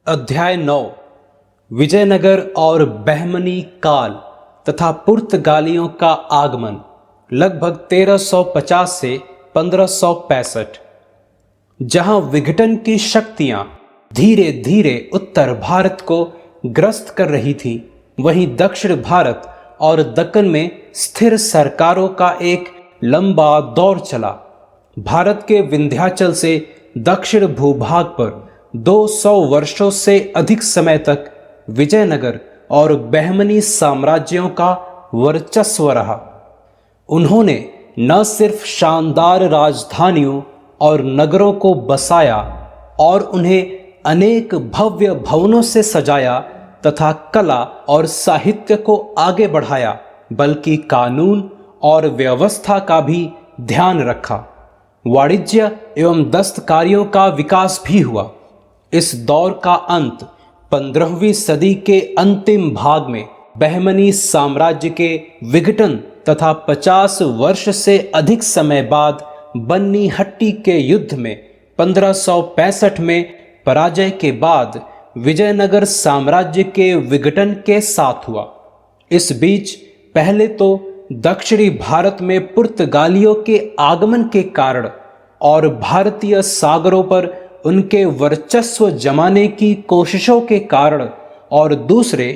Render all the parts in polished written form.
अध्याय 9 विजयनगर और बहमनी काल तथा पुर्तगालियों का आगमन लगभग 1350 से 1565। जहां विघटन की शक्तियां धीरे धीरे उत्तर भारत को ग्रस्त कर रही थी, वहीं दक्षिण भारत और दक्कन में स्थिर सरकारों का एक लंबा दौर चला। भारत के विंध्याचल से दक्षिण भूभाग पर 200 वर्षों से अधिक समय तक विजयनगर और बहमनी साम्राज्यों का वर्चस्व रहा। उन्होंने न सिर्फ शानदार राजधानियों और नगरों को बसाया और उन्हें अनेक भव्य भवनों से सजाया तथा कला और साहित्य को आगे बढ़ाया, बल्कि कानून और व्यवस्था का भी ध्यान रखा। वाणिज्य एवं दस्तकारियों का विकास भी हुआ। इस दौर का अंत 15वीं सदी के अंतिम भाग में बहमनी साम्राज्य के विघटन तथा 50 वर्ष से अधिक समय बाद बन्नी हट्टी के युद्ध में 1565 में पराजय के बाद विजयनगर साम्राज्य के विघटन के साथ हुआ। इस बीच पहले तो दक्षिणी भारत में पुर्तगालियों के आगमन के कारण और भारतीय सागरों पर उनके वर्चस्व जमाने की कोशिशों के कारण, और दूसरे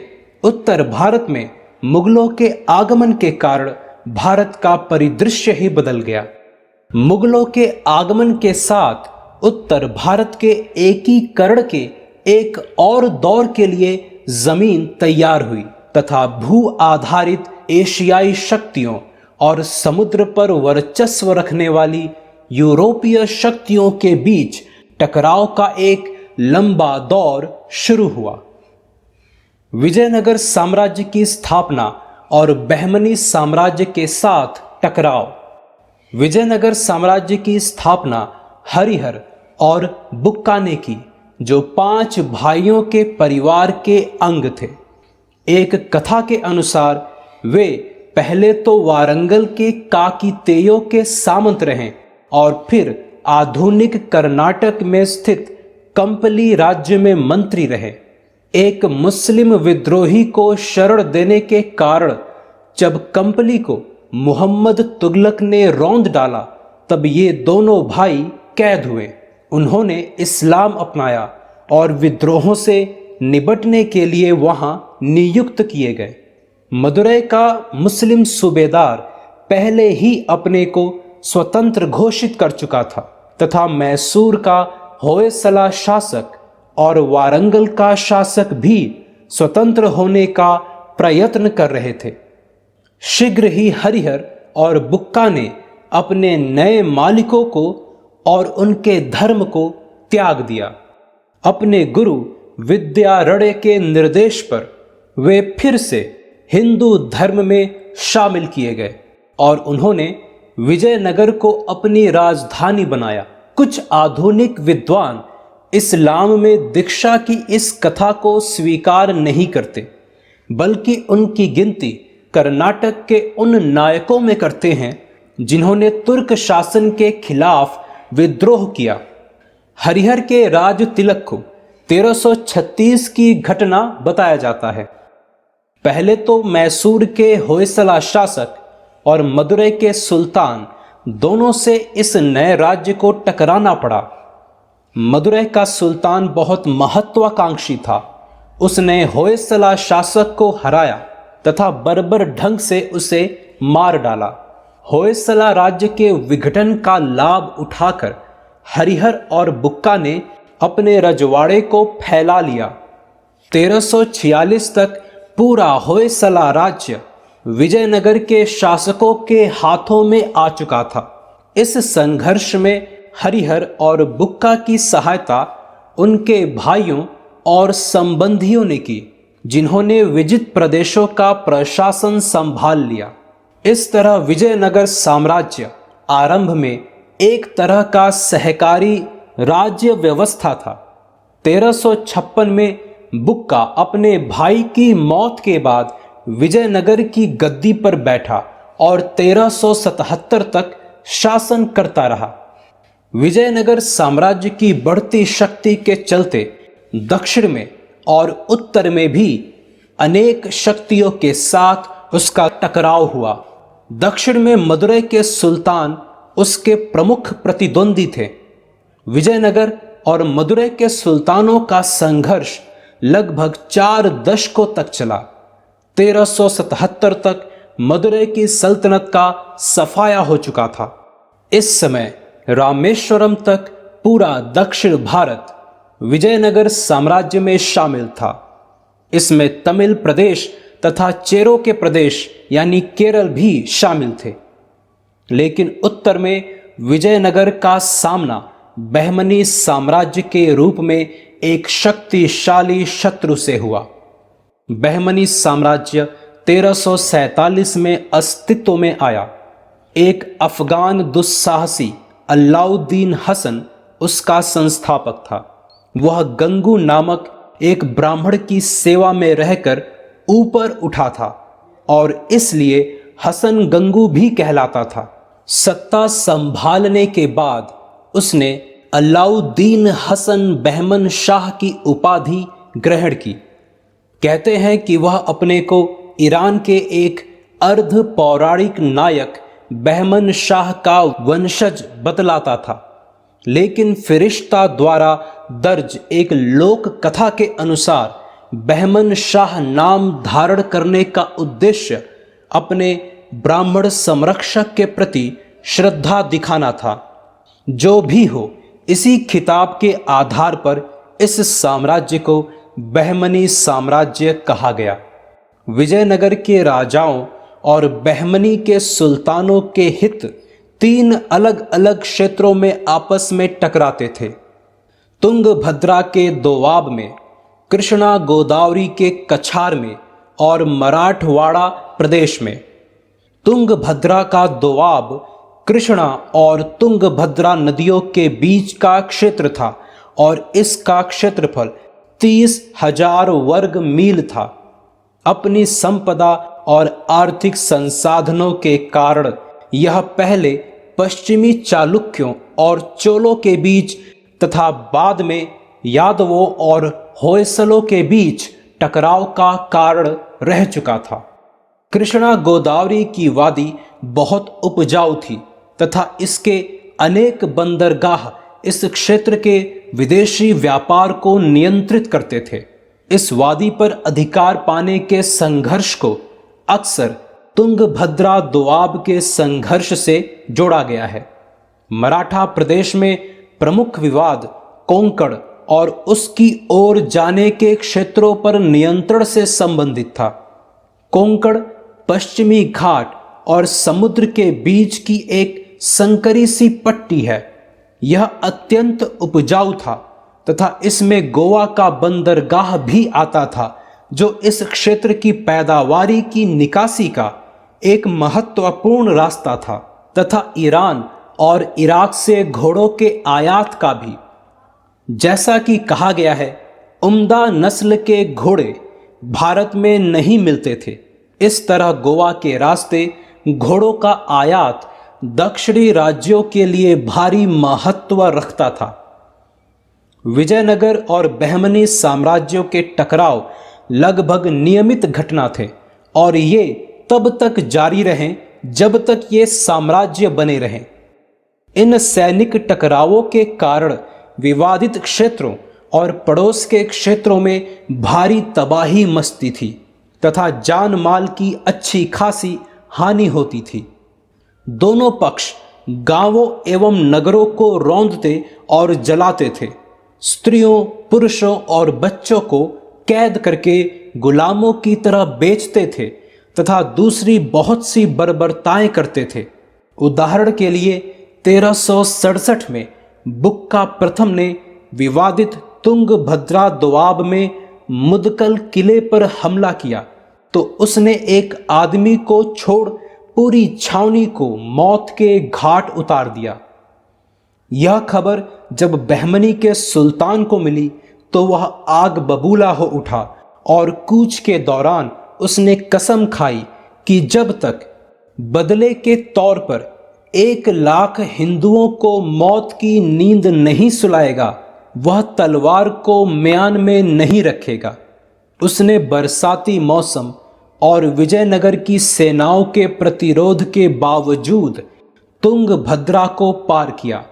उत्तर भारत में मुगलों के आगमन के कारण भारत का परिदृश्य ही बदल गया। मुगलों के आगमन के साथ उत्तर भारत के एकीकरण के एक और दौर के लिए जमीन तैयार हुई तथा भू आधारित एशियाई शक्तियों और समुद्र पर वर्चस्व रखने वाली यूरोपीय शक्तियों के बीच टकराव का एक लंबा दौर शुरू हुआ। विजयनगर साम्राज्य की स्थापना और बहमनी साम्राज्य के साथ टकराव। विजयनगर साम्राज्य की स्थापना हरिहर और बुक्का ने की, जो 5 भाइयों के परिवार के अंग थे। एक कथा के अनुसार वे पहले तो वारंगल के काकीतेयो के सामंत रहे और फिर आधुनिक कर्नाटक में स्थित कंपली राज्य में मंत्री रहे। एक मुस्लिम विद्रोही को शरण देने के कारण जब कंपली को मोहम्मद तुगलक ने रौंद डाला, तब ये दोनों भाई कैद हुए। उन्होंने इस्लाम अपनाया और विद्रोहों से निपटने के लिए वहां नियुक्त किए गए। मदुरै का मुस्लिम सूबेदार पहले ही अपने को स्वतंत्र घोषित कर चुका था तथा मैसूर का होयसला शासक और वारंगल का शासक भी स्वतंत्र होने का प्रयत्न कर रहे थे। शीघ्र ही हरिहर और बुक्का ने अपने नए मालिकों को और उनके धर्म को त्याग दिया। अपने गुरु विद्यारण्य के निर्देश पर वे फिर से हिंदू धर्म में शामिल किए गए और उन्होंने विजयनगर को अपनी राजधानी बनाया। कुछ आधुनिक विद्वान इस्लाम में दीक्षा की इस कथा को स्वीकार नहीं करते, बल्कि उनकी गिनती कर्नाटक के उन नायकों में करते हैं जिन्होंने तुर्क शासन के खिलाफ विद्रोह किया। हरिहर के राज तिलक को 1336 की घटना बताया जाता है। पहले तो मैसूर के होयसला शासक और मदुरै के सुल्तान दोनों से इस नए राज्य को टकराना पड़ा। मदुरै का सुल्तान बहुत महत्वाकांक्षी था। उसने होयसला शासक को हराया तथा बर्बर ढंग से उसे मार डाला। होयसला राज्य के विघटन का लाभ उठाकर हरिहर और बुक्का ने अपने रजवाड़े को फैला लिया। 1346 तक पूरा होयसला राज्य विजयनगर के शासकों के हाथों में आ चुका था। इस संघर्ष में हरिहर और बुक्का की सहायता उनके भाइयों और संबंधियों ने की, जिन्होंने विजित प्रदेशों का प्रशासन संभाल लिया। इस तरह विजयनगर साम्राज्य आरंभ में एक तरह का सहकारी राज्य व्यवस्था था। 1356 में बुक्का अपने भाई की मौत के बाद विजयनगर की गद्दी पर बैठा और 1377 तक शासन करता रहा। विजयनगर साम्राज्य की बढ़ती शक्ति के चलते दक्षिण में और उत्तर में भी अनेक शक्तियों के साथ उसका टकराव हुआ। दक्षिण में मदुरै के सुल्तान उसके प्रमुख प्रतिद्वंदी थे। विजयनगर और मदुरै के सुल्तानों का संघर्ष लगभग 4 दशकों तक चला। 1377 तक मदुरै की सल्तनत का सफाया हो चुका था। इस समय रामेश्वरम तक पूरा दक्षिण भारत विजयनगर साम्राज्य में शामिल था। इसमें तमिल प्रदेश तथा चेरो के प्रदेश यानी केरल भी शामिल थे। लेकिन उत्तर में विजयनगर का सामना बहमनी साम्राज्य के रूप में एक शक्तिशाली शत्रु से हुआ। बहमनी साम्राज्य 1347 में अस्तित्व में आया। एक अफगान दुस्साहसी अलाउद्दीन हसन उसका संस्थापक था। वह गंगू नामक एक ब्राह्मण की सेवा में रहकर ऊपर उठा था और इसलिए हसन गंगू भी कहलाता था। सत्ता संभालने के बाद उसने अलाउद्दीन हसन बहमन शाह की उपाधि ग्रहण की। कहते हैं कि वह अपने को ईरान के एक अर्ध पौराणिक नायक बहमन शाह का वंशज बतलाता था, लेकिन फिरिश्ता द्वारा दर्ज एक लोक कथा के अनुसार बहमन शाह नाम धारण करने का उद्देश्य अपने ब्राह्मण संरक्षक के प्रति श्रद्धा दिखाना था। जो भी हो, इसी खिताब के आधार पर इस साम्राज्य को बहमनी साम्राज्य कहा गया। विजयनगर के राजाओं और बहमनी के सुल्तानों के हित 3 अलग अलग क्षेत्रों में आपस में टकराते थे। तुंगभद्रा के दोआब में, कृष्णा गोदावरी के कछार में और मराठवाड़ा प्रदेश में। तुंगभद्रा का दोआब कृष्णा और तुंगभद्रा नदियों के बीच का क्षेत्र था और इसका क्षेत्रफल 30,000 वर्ग मील था। अपनी संपदा और आर्थिक संसाधनों के कारण यह पहले पश्चिमी चालुक्यों और चोलों के बीच तथा बाद में यादवों और होयसलों के बीच टकराव का कारण रह चुका था। कृष्णा गोदावरी की वादी बहुत उपजाऊ थी तथा इसके अनेक बंदरगाह इस क्षेत्र के विदेशी व्यापार को नियंत्रित करते थे। इस वादी पर अधिकार पाने के संघर्ष को अक्सर तुंगभद्रा दोआब के संघर्ष से जोड़ा गया है। मराठा प्रदेश में प्रमुख विवाद कोंकण और उसकी ओर जाने के क्षेत्रों पर नियंत्रण से संबंधित था। कोंकण पश्चिमी घाट और समुद्र के बीच की एक संकरी सी पट्टी है। यह अत्यंत उपजाऊ था तथा इसमें गोवा का बंदरगाह भी आता था, जो इस क्षेत्र की पैदावारी की निकासी का एक महत्वपूर्ण रास्ता था, तथा ईरान और इराक से घोड़ों के आयात का भी। जैसा कि कहा गया है, उम्दा नस्ल के घोड़े भारत में नहीं मिलते थे। इस तरह गोवा के रास्ते घोड़ों का आयात दक्षिणी राज्यों के लिए भारी महत्व रखता था। विजयनगर और बहमनी साम्राज्यों के टकराव लगभग नियमित घटना थे और ये तब तक जारी रहे जब तक ये साम्राज्य बने रहें। इन सैनिक टकरावों के कारण विवादित क्षेत्रों और पड़ोस के क्षेत्रों में भारी तबाही मचती थी तथा जान माल की अच्छी खासी हानि होती थी। दोनों पक्ष गांवों एवं नगरों को रौंदते और जलाते थे। स्त्रियों, पुरुषों और बच्चों को कैद करके गुलामों की तरह बेचते थे तथा दूसरी बहुत सी बर्बरताएं करते थे। उदाहरण के लिए 1367 में बुक्का प्रथम ने विवादित तुंगभद्रा दोआब में मुदकल किले पर हमला किया तो उसने एक आदमी को छोड़ पूरी छावनी को मौत के घाट उतार दिया। यह खबर जब बहमनी के सुल्तान को मिली तो वह आग बबूला हो उठा और कूच के दौरान उसने कसम खाई कि जब तक बदले के तौर पर 1 लाख हिंदुओं को मौत की नींद नहीं सुलाएगा, वह तलवार को म्यान में नहीं रखेगा। उसने बरसाती मौसम और विजयनगर की सेनाओं के प्रतिरोध के बावजूद तुंगभद्रा को पार किया।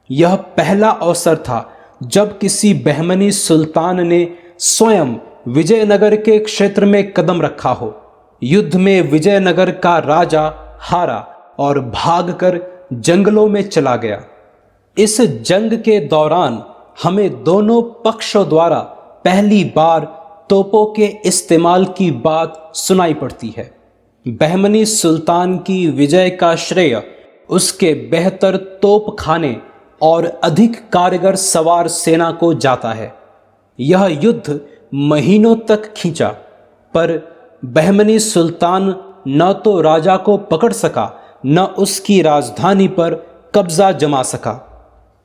यह पहला अवसर था जब किसी बहमनी सुल्तान ने स्वयं विजयनगर के क्षेत्र में कदम रखा हो। युद्ध में विजयनगर का राजा हारा और भागकर जंगलों में चला गया। इस जंग के दौरान हमें दोनों पक्षों द्वारा पहली बार तोपों के इस्तेमाल की बात सुनाई पड़ती है। बहमनी सुल्तान की विजय का श्रेय उसके बेहतर तोप खाने और अधिक कारगर सवार सेना को जाता है। यह युद्ध महीनों तक खींचा, पर बहमनी सुल्तान न तो राजा को पकड़ सका, न उसकी राजधानी पर कब्जा जमा सका।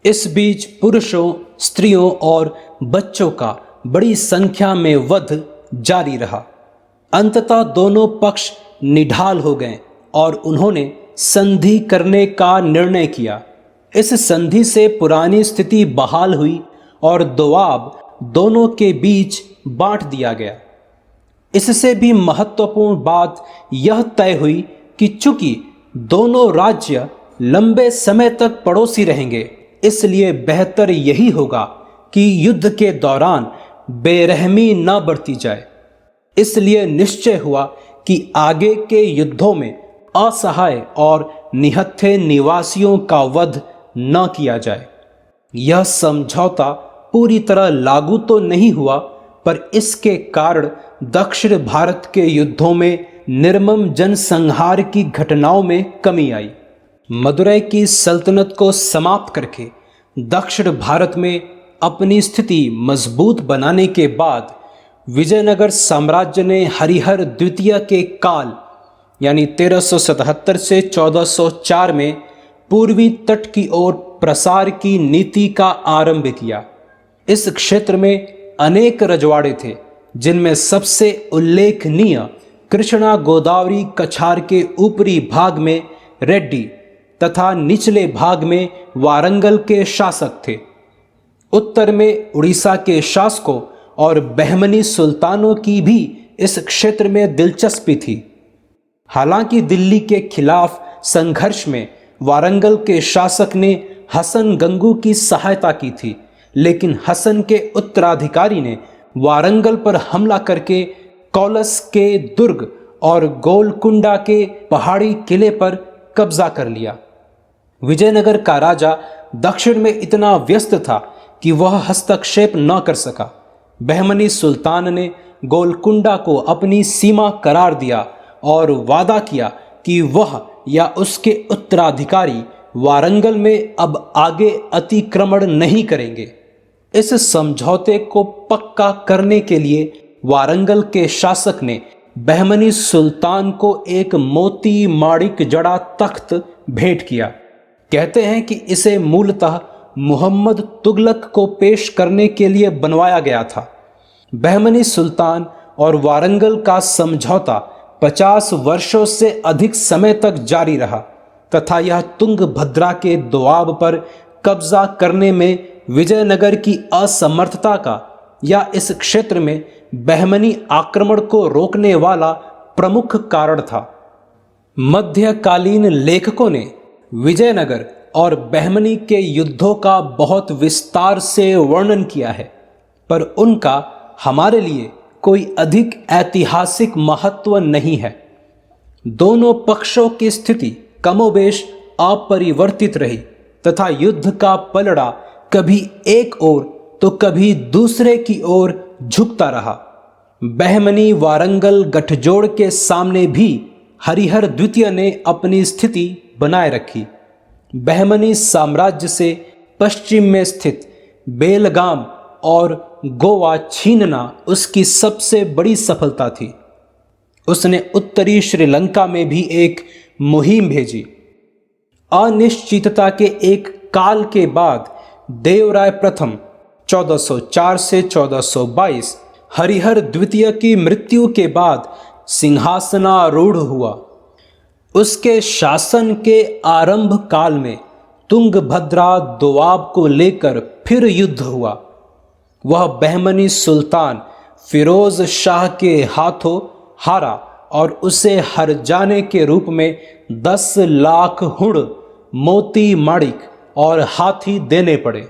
इस बीच पुरुषों, स्त्रियों और बच्चों का बड़ी संख्या में वध जारी रहा। अंततः दोनों पक्ष निढाल हो गए और उन्होंने संधि करने का निर्णय किया। इस संधि से पुरानी स्थिति बहाल हुई और दोआब दोनों के बीच बांट दिया गया। इससे भी महत्वपूर्ण बात यह तय हुई कि चूंकि दोनों राज्य लंबे समय तक पड़ोसी रहेंगे, इसलिए बेहतर यही होगा कि युद्ध के दौरान बेरहमी न बरती जाए। इसलिए निश्चय हुआ कि आगे के युद्धों में असहाय और निहत्थे निवासियों का वध न किया जाए। यह समझौता पूरी तरह लागू तो नहीं हुआ, पर इसके कारण दक्षिण भारत के युद्धों में निर्मम जनसंहार की घटनाओं में कमी आई। मदुरै की सल्तनत को समाप्त करके दक्षिण भारत में अपनी स्थिति मजबूत बनाने के बाद विजयनगर साम्राज्य ने हरिहर द्वितीय के काल यानी 1377 से 1404 में पूर्वी तट की ओर प्रसार की नीति का आरंभ किया। इस क्षेत्र में अनेक रजवाड़े थे, जिनमें सबसे उल्लेखनीय कृष्णा गोदावरी कछार के ऊपरी भाग में रेड्डी तथा निचले भाग में वारंगल के शासक थे। उत्तर में उड़ीसा के शासकों और बहमनी सुल्तानों की भी इस क्षेत्र में दिलचस्पी थी। हालांकि दिल्ली के खिलाफ संघर्ष में वारंगल के शासक ने हसन गंगू की सहायता की थी, लेकिन हसन के उत्तराधिकारी ने वारंगल पर हमला करके कौलस के दुर्ग और गोलकुंडा के पहाड़ी किले पर कब्जा कर लिया। विजयनगर का राजा दक्षिण में इतना व्यस्त था कि वह हस्तक्षेप न कर सका। बहमनी सुल्तान ने गोलकुंडा को अपनी सीमा करार दिया और वादा किया कि वह या उसके उत्तराधिकारी वारंगल में अब आगे अतिक्रमण नहीं करेंगे। इस समझौते को पक्का करने के लिए वारंगल के शासक ने बहमनी सुल्तान को एक मोती माणिक जड़ा तख्त भेंट किया। कहते हैं कि इसे मूलतः मुहम्मद तुगलक को पेश करने के लिए बनवाया गया था। बहमनी सुल्तान और वारंगल का समझौता 50 वर्षों से अधिक समय तक जारी रहा तथा यह तुंगभद्रा के दोआब पर कब्जा करने में विजयनगर की असमर्थता का या इस क्षेत्र में बहमनी आक्रमण को रोकने वाला प्रमुख कारण था। मध्यकालीन लेखकों ने विजयनगर और बहमनी के युद्धों का बहुत विस्तार से वर्णन किया है, पर उनका हमारे लिए कोई अधिक ऐतिहासिक महत्व नहीं है। दोनों पक्षों की स्थिति कमोबेश अपरिवर्तित रही तथा युद्ध का पलड़ा कभी एक ओर तो कभी दूसरे की ओर झुकता रहा। बहमनी वारंगल गठजोड़ के सामने भी हरिहर द्वितीय ने अपनी स्थिति बनाए रखी। बहमनी साम्राज्य से पश्चिम में स्थित बेलगाम और गोवा छीनना उसकी सबसे बड़ी सफलता थी। उसने उत्तरी श्रीलंका में भी एक मुहिम भेजी। अनिश्चितता के एक काल के बाद देवराय प्रथम 1404 से 1422 हरिहर द्वितीय की मृत्यु के बाद सिंहासनारूढ़ हुआ। उसके शासन के आरंभ काल में तुंगभद्रा दोआब को लेकर फिर युद्ध हुआ। वह बहमनी सुल्तान फिरोज शाह के हाथों हारा और उसे हर जाने के रूप में 10 लाख हुण, मोती माणिक और हाथी देने पड़े।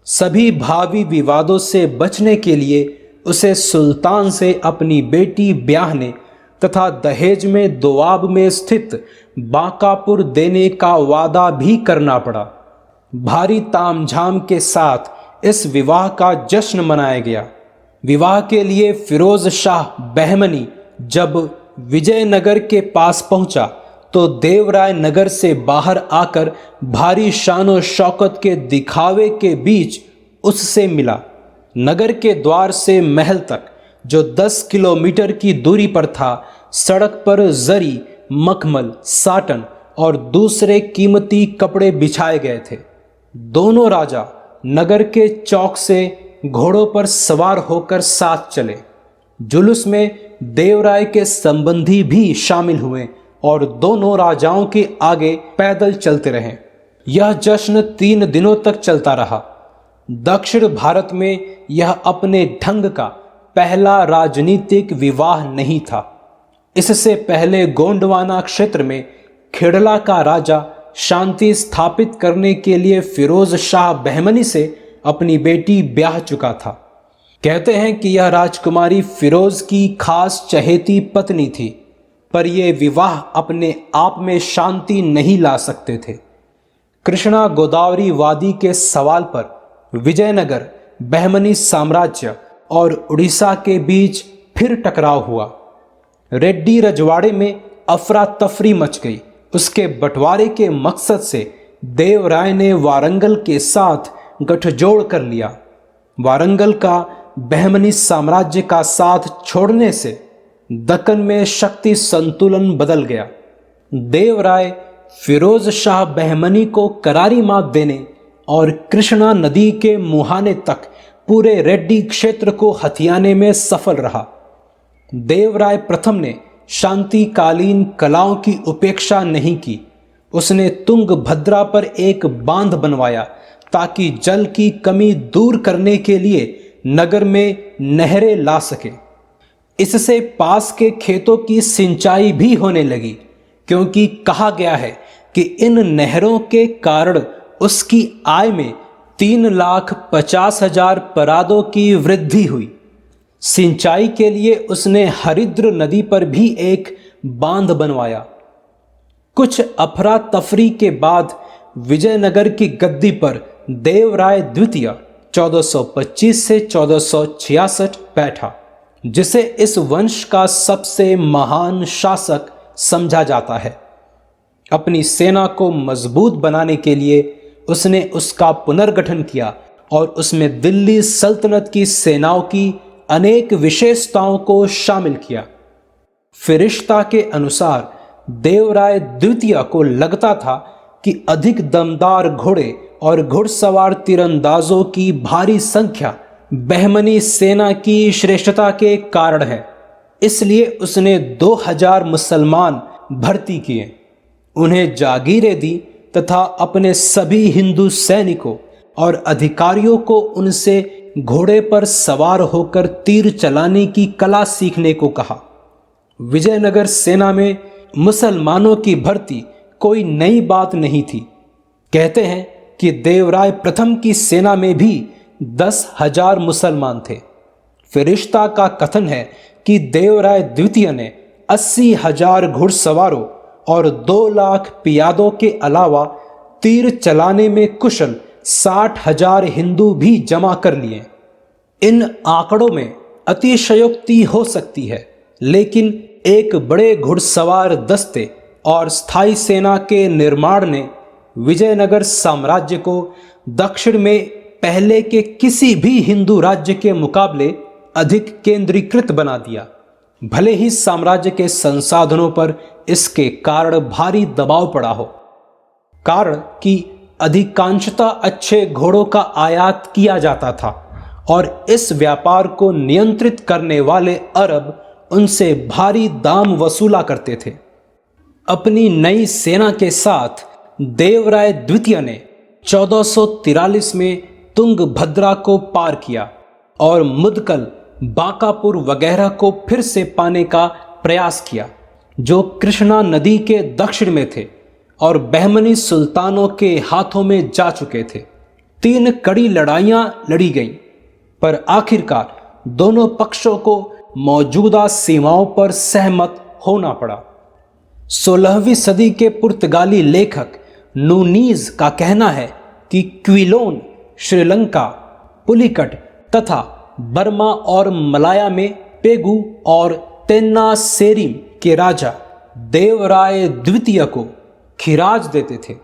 सभी भावी विवादों से बचने के लिए उसे सुल्तान से अपनी बेटी ब्याहने तथा दहेज में दोआब में स्थित बांकापुर देने का वादा भी करना पड़ा। भारी तामझाम के साथ इस विवाह का जश्न मनाया गया। विवाह के लिए फिरोज शाह बहमनी जब विजयनगर के पास पहुंचा तो देवराय नगर से बाहर आकर भारी शानो शौकत के दिखावे के बीच उससे मिला। नगर के द्वार से महल तक, जो 10 किलोमीटर की दूरी पर था, सड़क पर जरी, मखमल, साटन और दूसरे कीमती कपड़े बिछाए गए थे। दोनों राजा नगर के चौक से घोड़ों पर सवार होकर साथ चले। जुलूस में देवराय के संबंधी भी शामिल हुए और दोनों राजाओं के आगे पैदल चलते रहे। यह जश्न 3 दिनों तक चलता रहा। दक्षिण भारत में यह अपने ढंग का पहला राजनीतिक विवाह नहीं था। इससे पहले गोंडवाना क्षेत्र में खेड़ला का राजा शांति स्थापित करने के लिए फिरोज शाह बहमनी से अपनी बेटी ब्याह चुका था। कहते हैं कि यह राजकुमारी फिरोज की खास चहेती पत्नी थी, पर यह विवाह अपने आप में शांति नहीं ला सकते थे। कृष्णा गोदावरी वादी के सवाल पर विजयनगर, बहमनी साम्राज्य और उड़ीसा के बीच फिर टकराव हुआ। रेड्डी रजवाड़े में अफरा तफरी मच गई। उसके बंटवारे के मकसद से देवराय ने वारंगल के साथ गठजोड़ कर लिया। वारंगल का बहमनी साम्राज्य का साथ छोड़ने से दक्कन में शक्ति संतुलन बदल गया। देवराय फिरोज शाह बहमनी को करारी मात देने और कृष्णा नदी के मुहाने तक पूरे रेड्डी क्षेत्र को हथियाने में सफल रहा। देवराय प्रथम ने शांतिकालीन कलाओं की उपेक्षा नहीं की। उसने तुंगभद्रा पर एक बांध बनवाया ताकि जल की कमी दूर करने के लिए नगर में नहरें ला सके। इससे पास के खेतों की सिंचाई भी होने लगी, क्योंकि कहा गया है कि इन नहरों के कारण उसकी आय में 3,50,000 परादों की वृद्धि हुई। सिंचाई के लिए उसने हरिद्र नदी पर भी एक बांध बनवाया। कुछ अफरा तफरी के बाद विजयनगर की गद्दी पर देवराय द्वितीय 1425 से 1466 बैठा, जिसे इस वंश का सबसे महान शासक समझा जाता है। अपनी सेना को मजबूत बनाने के लिए उसने उसका पुनर्गठन किया और उसमें दिल्ली सल्तनत की सेनाओं की अनेक विशेषताओं को शामिल किया। फिरिश्ता के अनुसार देवराय द्वितीय को लगता था कि अधिक दमदार घोड़े और घुड़सवार तीरंदाजों की भारी संख्या बहमनी सेना की श्रेष्ठता के कारण है। इसलिए उसने 2000 मुसलमान भर्ती किए, उन्हें जागीरें दी तथा अपने सभी हिंदू सैनिकों और अधिकारियों को उनसे घोड़े पर सवार होकर तीर चलाने की कला सीखने को कहा। विजयनगर सेना में मुसलमानों की भर्ती कोई नई बात नहीं थी। कहते हैं कि देवराय प्रथम की सेना में भी 10,000 मुसलमान थे। फिरिश्ता का कथन है कि देवराय द्वितीय ने 80,000 घुड़सवारों और 2 लाख पियादों के अलावा तीर चलाने में कुशल 60,000 हिंदू भी जमा कर लिए। इन आंकड़ों में अतिशयोक्ति हो सकती है, लेकिन एक बड़े घुड़सवार दस्ते और स्थायी सेना के निर्माण ने विजयनगर साम्राज्य को दक्षिण में पहले के किसी भी हिंदू राज्य के मुकाबले अधिक केंद्रीकृत बना दिया। भले ही साम्राज्य के संसाधनों पर इसके कारण भारी दबाव पड़ा हो। कारण कि अधिकांशतः अच्छे घोड़ों का आयात किया जाता था और इस व्यापार को नियंत्रित करने वाले अरब उनसे भारी दाम वसूला करते थे। अपनी नई सेना के साथ देवराय द्वितीय ने 1443 में तुंगभद्रा को पार किया और मुदकल, बांकापुर वगैरह को फिर से पाने का प्रयास किया, जो कृष्णा नदी के दक्षिण में थे और बहमनी सुल्तानों के हाथों में जा चुके थे। 3 कड़ी लड़ाइयां लड़ी गईं, पर आखिरकार दोनों पक्षों को मौजूदा सीमाओं पर सहमत होना पड़ा। 16वीं सदी के पुर्तगाली लेखक नूनीज का कहना है कि क्विलोन श्रीलंका, पुलिकट तथा बर्मा और मलाया में पेगु और तेन्नासेरीम के राजा देवराय द्वितीय को खिराज देते थे।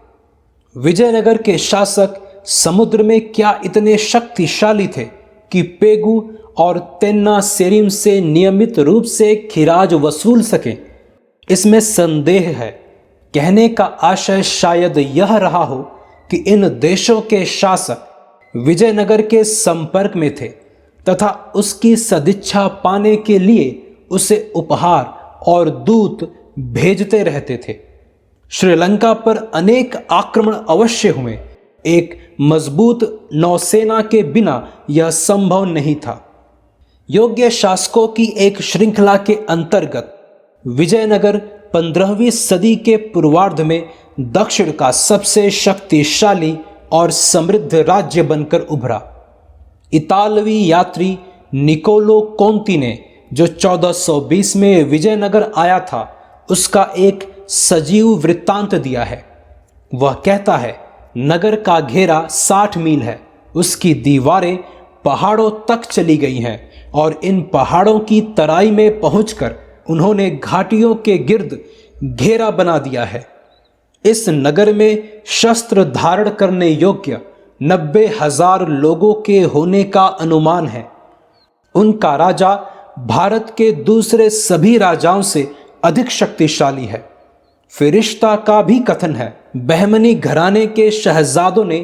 विजयनगर के शासक समुद्र में क्या इतने शक्तिशाली थे कि पेगु और तेन्नासेरीम से नियमित रूप से खिराज वसूल सके? इसमें संदेह है। कहने का आशय शायद यह रहा हो कि इन देशों के शासक विजयनगर के संपर्क में थे तथा उसकी सदिच्छा पाने के लिए उसे उपहार और दूत भेजते रहते थे। श्रीलंका पर अनेक आक्रमण अवश्य हुए। एक मजबूत नौसेना के बिना यह संभव नहीं था। योग्य शासकों की एक श्रृंखला के अंतर्गत विजयनगर 15वीं सदी के पूर्वार्ध में दक्षिण का सबसे शक्तिशाली और समृद्ध राज्य बनकर उभरा। इतालवी यात्री निकोलो कोंती ने जो 1420 में विजयनगर आया था, उसका एक सजीव वृत्तांत दिया है। वह कहता है, नगर का घेरा 60 मील है, उसकी दीवारें पहाड़ों तक चली गई हैं और इन पहाड़ों की तराई में पहुंचकर उन्होंने घाटियों के गिर्द घेरा बना दिया है। इस नगर में शस्त्र धारण करने योग्य 90,000 लोगों के होने का अनुमान है। उनका राजा भारत के दूसरे सभी राजाओं से अधिक शक्तिशाली है। फिरिश्ता का भी कथन है, बहमनी घराने के शहजादों ने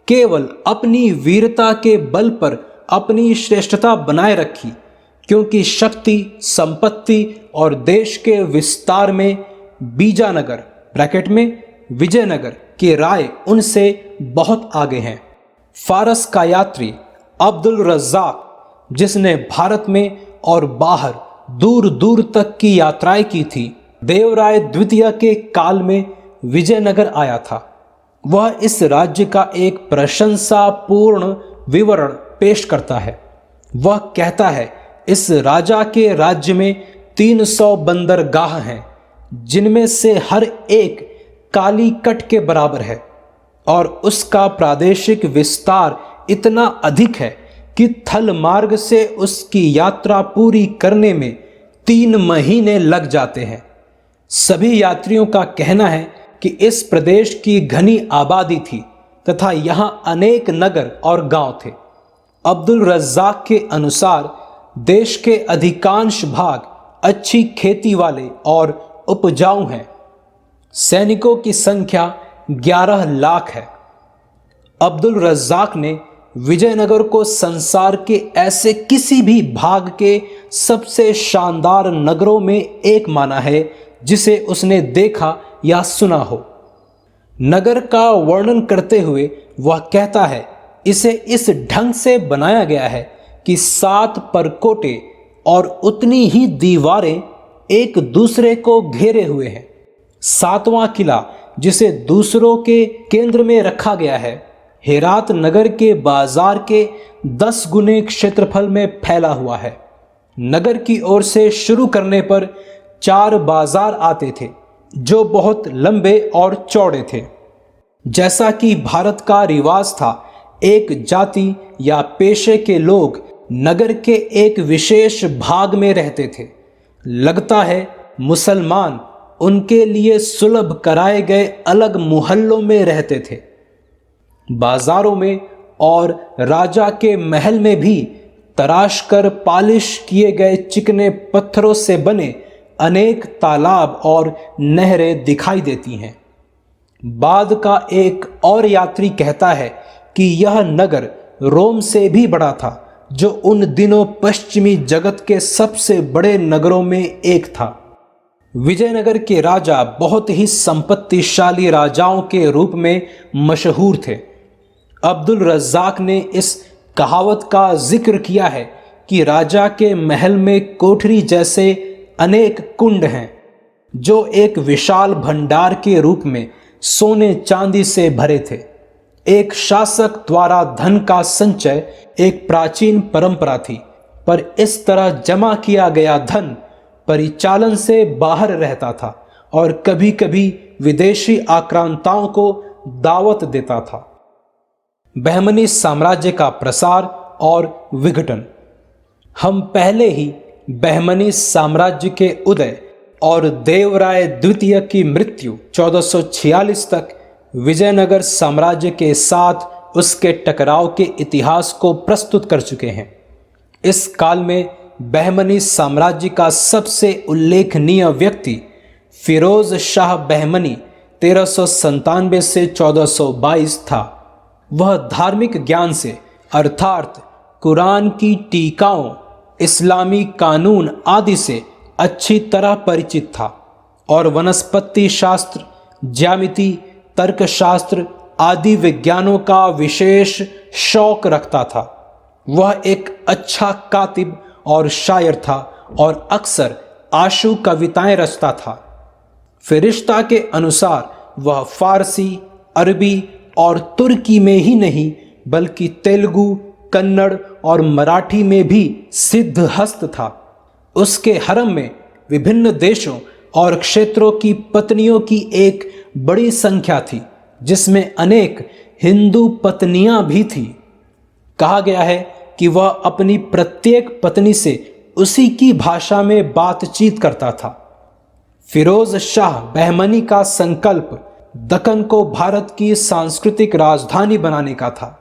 केवल अपनी वीरता के बल पर अपनी श्रेष्ठता बनाए रखी, क्योंकि शक्ति, संपत्ति और देश के विस्तार में बीजानगर ब्रैकेट में विजयनगर के राय उनसे बहुत आगे हैं। फारस का यात्री अब्दुल रज़्ज़ाक, जिसने भारत में और बाहर दूर दूर तक की यात्राएं की थी, देवराय द्वितीय के काल में विजयनगर आया था। वह इस राज्य का एक प्रशंसापूर्ण विवरण पेश करता है। वह कहता है, इस राजा के राज्य में 300 बंदरगाह हैं, जिनमें से हर एक काली कट के बराबर है और उसका प्रादेशिक विस्तार इतना अधिक है कि थल मार्ग से उसकी यात्रा पूरी करने में 3 महीने लग जाते हैं। सभी यात्रियों का कहना है कि इस प्रदेश की घनी आबादी थी तथा यहाँ अनेक नगर और गांव थे। अब्दुल रज़्ज़ाक के अनुसार देश के अधिकांश भाग अच्छी खेती वाले और उपजाऊ हैं। सैनिकों की संख्या 11 लाख है। अब्दुल रज़्ज़ाक ने विजयनगर को संसार के ऐसे किसी भी भाग के सबसे शानदार नगरों में एक माना है जिसे उसने देखा या सुना हो। नगर का वर्णन करते हुए वह कहता है, इसे इस ढंग से बनाया गया है कि 7 परकोटे और उतनी ही दीवारें एक दूसरे को घेरे हुए हैं। 7वां किला, जिसे दूसरों के केंद्र में रखा गया है, हेरात नगर के बाजार के 10 गुने क्षेत्रफल में फैला हुआ है। नगर की ओर से शुरू करने पर 4 बाजार आते थे, जो बहुत लंबे और चौड़े थे। जैसा कि भारत का रिवाज था, एक जाति या पेशे के लोग नगर के एक विशेष भाग में रहते थे। लगता है मुसलमान उनके लिए सुलभ कराए गए अलग मोहल्लों में रहते थे। बाजारों में और राजा के महल में भी तराश कर पालिश किए गए चिकने पत्थरों से बने अनेक तालाब और नहरें दिखाई देती हैं। बाद का एक और यात्री कहता है कि यह नगर रोम से भी बड़ा था, जो उन दिनों पश्चिमी जगत के सबसे बड़े नगरों में एक था। विजयनगर के राजा बहुत ही संपत्तिशाली राजाओं के रूप में मशहूर थे। अब्दुल रज़्ज़ाक ने इस कहावत का जिक्र किया है कि राजा के महल में कोठरी जैसे अनेक कुंड हैं जो एक विशाल भंडार के रूप में सोने चांदी से भरे थे। एक शासक द्वारा धन का संचय एक प्राचीन परंपरा थी, पर इस तरह जमा किया गया धन परिचालन से बाहर रहता था और कभी कभी विदेशी आक्रांताओं को दावत देता था। बहमनी साम्राज्य का प्रसार और विघटन। हम पहले ही बहमनी साम्राज्य के उदय और देवराय द्वितीय की मृत्यु 1446 तक विजयनगर साम्राज्य के साथ उसके टकराव के इतिहास को प्रस्तुत कर चुके हैं। इस काल में बहमनी साम्राज्य का सबसे उल्लेखनीय व्यक्ति फिरोज शाह बहमनी 1397 से 1422 था। वह धार्मिक ज्ञान से अर्थात कुरान की टीकाओं, इस्लामी कानून आदि से अच्छी तरह परिचित था और वनस्पति शास्त्र, ज्यामिति, तर्कशास्त्र आदि विज्ञानों का विशेष शौक रखता था। वह एक अच्छा कातिब और शायर था और अक्सर आशु कविताएं रचता था। फिरिश्ता के अनुसार वह फारसी, अरबी और तुर्की में ही नहीं बल्कि तेलुगु, कन्नड़ और मराठी में भी सिद्धहस्त था। उसके हरम में विभिन्न देशों और क्षेत्रों की पत्नियों की एक बड़ी संख्या थी, जिसमें अनेक हिंदू पत्नियां भी थीं। कहा गया है कि वह अपनी प्रत्येक पत्नी से उसी की भाषा में बातचीत करता था। फिरोज शाह बहमनी का संकल्प दक्कन को भारत की सांस्कृतिक राजधानी बनाने का था।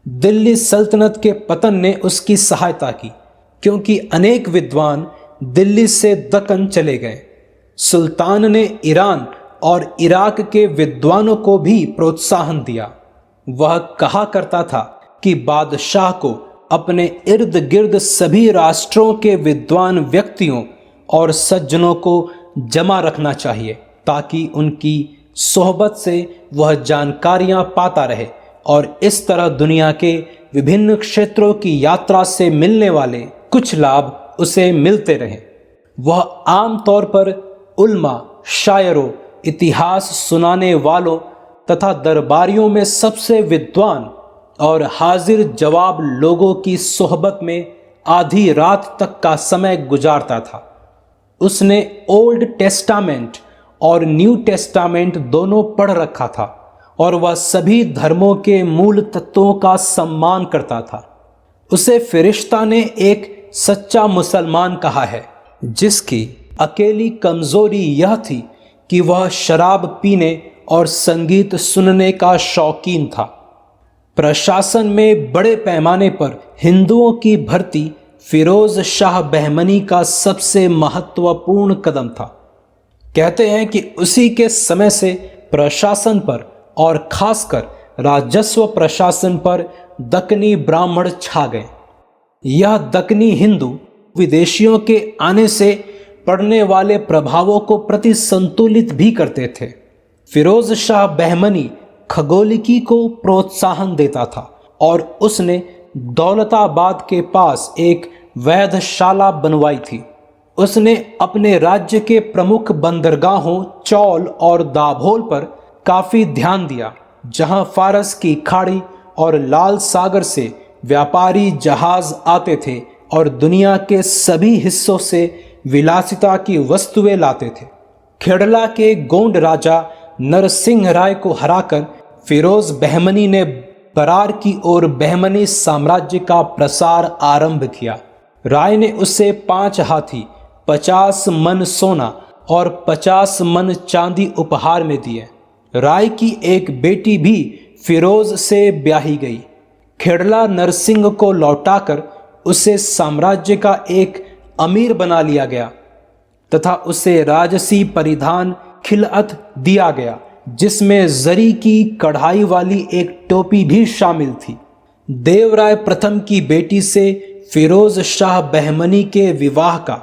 दिल्ली सल्तनत के पतन ने उसकी सहायता की, क्योंकि अनेक विद्वान दिल्ली से दक्कन चले गए। सुल्तान ने ईरान और इराक के विद्वानों को भी प्रोत्साहन दिया। वह कहा करता था कि बादशाह को अपने इर्द गिर्द सभी राष्ट्रों के विद्वान व्यक्तियों और सज्जनों को जमा रखना चाहिए, ताकि उनकी सोहबत से वह जानकारियां पाता रहे और इस तरह दुनिया के विभिन्न क्षेत्रों की यात्रा से मिलने वाले कुछ लाभ उसे मिलते रहे। वह आमतौर पर उल्मा, शायरों, इतिहास सुनाने वालों तथा दरबारियों में सबसे विद्वान और हाजिर जवाब लोगों की सोहबत में आधी रात तक का समय गुजारता था। उसने ओल्ड टेस्टामेंट और न्यू टेस्टामेंट दोनों पढ़ रखा था और वह सभी धर्मों के मूल तत्वों का सम्मान करता था। उसे फिरिश्ता ने एक सच्चा मुसलमान कहा है, जिसकी अकेली कमजोरी यह थी कि वह शराब पीने और संगीत सुनने का शौकीन था। प्रशासन में बड़े पैमाने पर हिंदुओं की भर्ती फिरोज शाह बहमनी का सबसे महत्वपूर्ण कदम था। कहते हैं कि उसी के समय से प्रशासन पर और खासकर राजस्व प्रशासन पर दक्कनी ब्राह्मण छा गए। यह दक्कनी हिंदू विदेशियों के आने से पड़ने वाले प्रभावों को प्रति संतुलित भी करते थे। फिरोज शाह बहमनी खगोलिकी को प्रोत्साहन देता था और उसने दौलताबाद के पास एक वैधशाला बनवाई थी। उसने अपने राज्य के प्रमुख बंदरगाहों चौल और दाभोल पर काफी ध्यान दिया, जहां फारस की खाड़ी और लाल सागर से व्यापारी जहाज आते थे और दुनिया के सभी हिस्सों से विलासिता की वस्तुएं लाते थे। खेड़ला के गोंड राजा नरसिंह राय को हराकर फिरोज बहमनी ने बरार की ओर बहमनी साम्राज्य का प्रसार आरंभ किया। राय ने उसे 5 हाथी, 50 मन सोना और 50 मन चांदी उपहार में दिए। राय की एक बेटी भी फिरोज से ब्याही गई। खेड़ला नरसिंह को लौटाकर उसे साम्राज्य का एक अमीर बना लिया गया तथा उसे राजसी परिधान खिलअत दिया गया, जिसमें जरी की कढ़ाई वाली एक टोपी भी शामिल थी। देवराय प्रथम की बेटी से फिरोज शाह बहमनी के विवाह का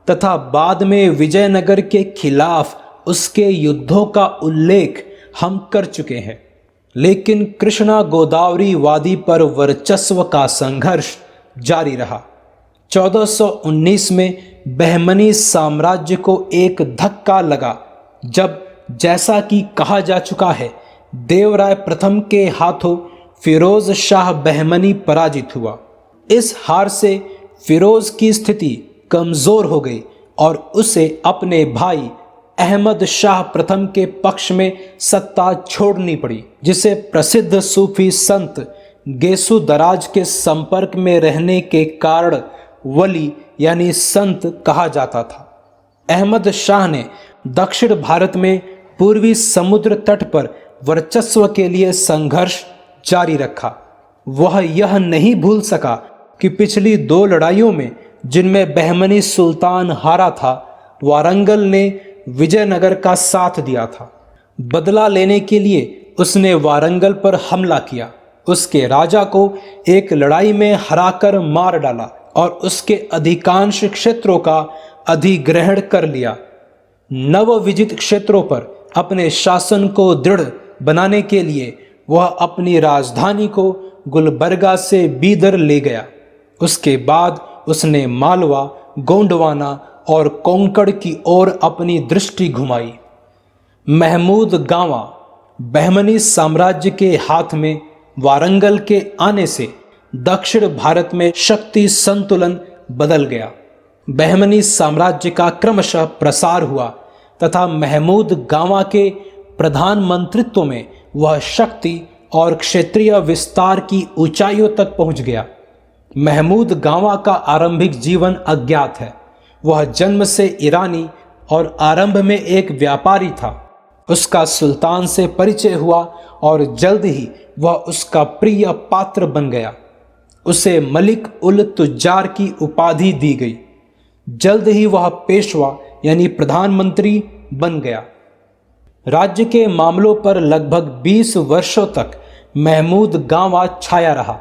तथा बाद में विजयनगर के खिलाफ उसके युद्धों का उल्लेख हम कर चुके हैं। लेकिन कृष्णा गोदावरी वादी पर वर्चस्व का संघर्ष जारी रहा। 1419 में बहमनी साम्राज्य को एक धक्का लगा जब, जैसा कि कहा जा चुका है, देवराय प्रथम के हाथों फिरोज शाह बहमनी पराजित हुआ। इस हार से फिरोज की स्थिति कमजोर हो गई और उसे अपने भाई अहमद शाह प्रथम के पक्ष में सत्ता छोड़नी पड़ी, जिसे प्रसिद्ध सूफी संत गेसु दराज के संपर्क में रहने के कारण वली यानी संत कहा जाता था। अहमद शाह ने दक्षिण भारत में पूर्वी समुद्र तट पर वर्चस्व के लिए संघर्ष जारी रखा। वह यह नहीं भूल सका कि पिछली 2 लड़ाइयों में, जिनमें बहमनी सुल्तान हारा था, वारंगल ने विजयनगर का साथ दिया था। बदला लेने के लिए उसने वारंगल पर हमला किया, उसके राजा को एक लड़ाई में हराकर मार डाला और उसके अधिकांश क्षेत्रों का अधिग्रहण कर लिया। नवविजित क्षेत्रों पर अपने शासन को दृढ़ बनाने के लिए वह अपनी राजधानी को गुलबर्गा से बीदर ले गया। उसके बाद उसने मालवा, गोंडवाना और कोंकण की ओर अपनी दृष्टि घुमाई। महमूद गांवा बहमनी साम्राज्य के हाथ में वारंगल के आने से दक्षिण भारत में शक्ति संतुलन बदल गया। बहमनी साम्राज्य का क्रमशः प्रसार हुआ तथा महमूद गांवा के प्रधानमंत्रित्व में वह शक्ति और क्षेत्रीय विस्तार की ऊंचाइयों तक पहुंच गया। महमूद गांवा का आरंभिक जीवन अज्ञात है। वह जन्म से ईरानी और आरंभ में एक व्यापारी था। उसका सुल्तान से परिचय हुआ और जल्द ही वह उसका प्रिय पात्र बन गया। उसे मलिक उल तुज्जार की उपाधि दी गई। जल्द ही वह पेशवा यानी प्रधानमंत्री बन गया। राज्य के मामलों पर लगभग 20 वर्षों तक महमूद गांवा छाया रहा।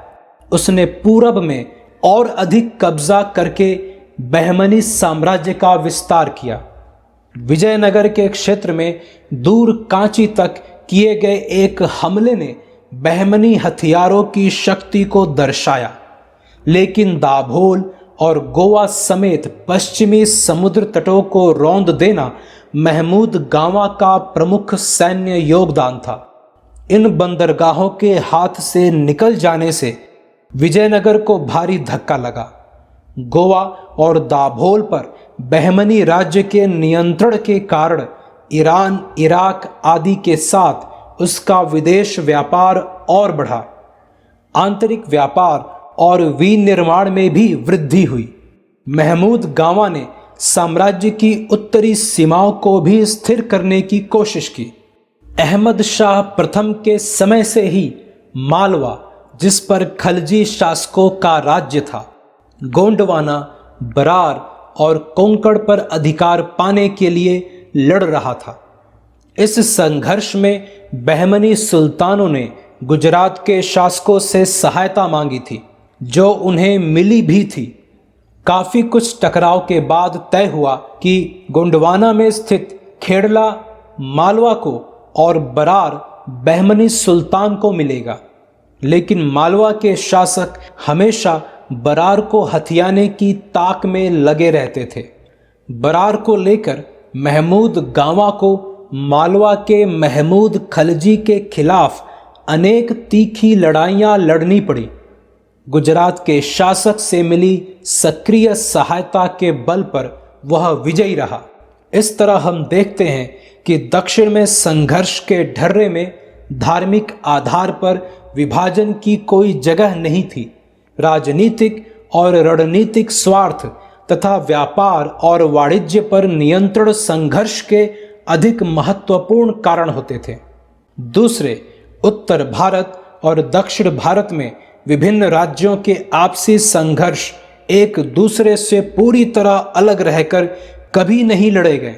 उसने पूरब में और अधिक कब्जा करके बहमनी साम्राज्य का विस्तार किया। विजयनगर के क्षेत्र में दूर कांची तक किए गए एक हमले ने बहमनी हथियारों की शक्ति को दर्शाया, लेकिन दाभोल और गोवा समेत पश्चिमी समुद्र तटों को रौंद देना महमूद गांवा का प्रमुख सैन्य योगदान था। इन बंदरगाहों के हाथ से निकल जाने से विजयनगर को भारी धक्का लगा। गोवा और दाभोल पर बहमनी राज्य के नियंत्रण के कारण ईरान, इराक आदि के साथ उसका विदेश व्यापार और बढ़ा। आंतरिक व्यापार और विनिर्माण में भी वृद्धि हुई। महमूद गांवा ने साम्राज्य की उत्तरी सीमाओं को भी स्थिर करने की कोशिश की। अहमद शाह प्रथम के समय से ही मालवा, जिस पर खलजी शासकों का राज्य था, गोंडवाना, बरार और कोंकण पर अधिकार पाने के लिए लड़ रहा था। इस संघर्ष में बहमनी सुल्तानों ने गुजरात के शासकों से सहायता मांगी थी, जो उन्हें मिली भी थी। काफी कुछ टकराव के बाद तय हुआ कि गोंडवाना में स्थित खेड़ला मालवा को और बरार बहमनी सुल्तान को मिलेगा, लेकिन मालवा के शासक हमेशा बरार को हथियाने की ताक में लगे रहते थे। बरार को लेकर महमूद गांवा को मालवा के महमूद खलजी के खिलाफ अनेक तीखी लड़ाइयां लड़नी पड़ी। गुजरात के शासक से मिली सक्रिय सहायता के बल पर वह विजयी रहा। इस तरह हम देखते हैं कि दक्षिण में संघर्ष के ढर्रे में धार्मिक आधार पर विभाजन की कोई जगह नहीं थी। राजनीतिक और रणनीतिक स्वार्थ तथा व्यापार और वाणिज्य पर नियंत्रण संघर्ष के अधिक महत्वपूर्ण कारण होते थे। दूसरे, उत्तर भारत और दक्षिण भारत में विभिन्न राज्यों के आपसी संघर्ष एक दूसरे से पूरी तरह अलग रहकर कभी नहीं लड़े गए।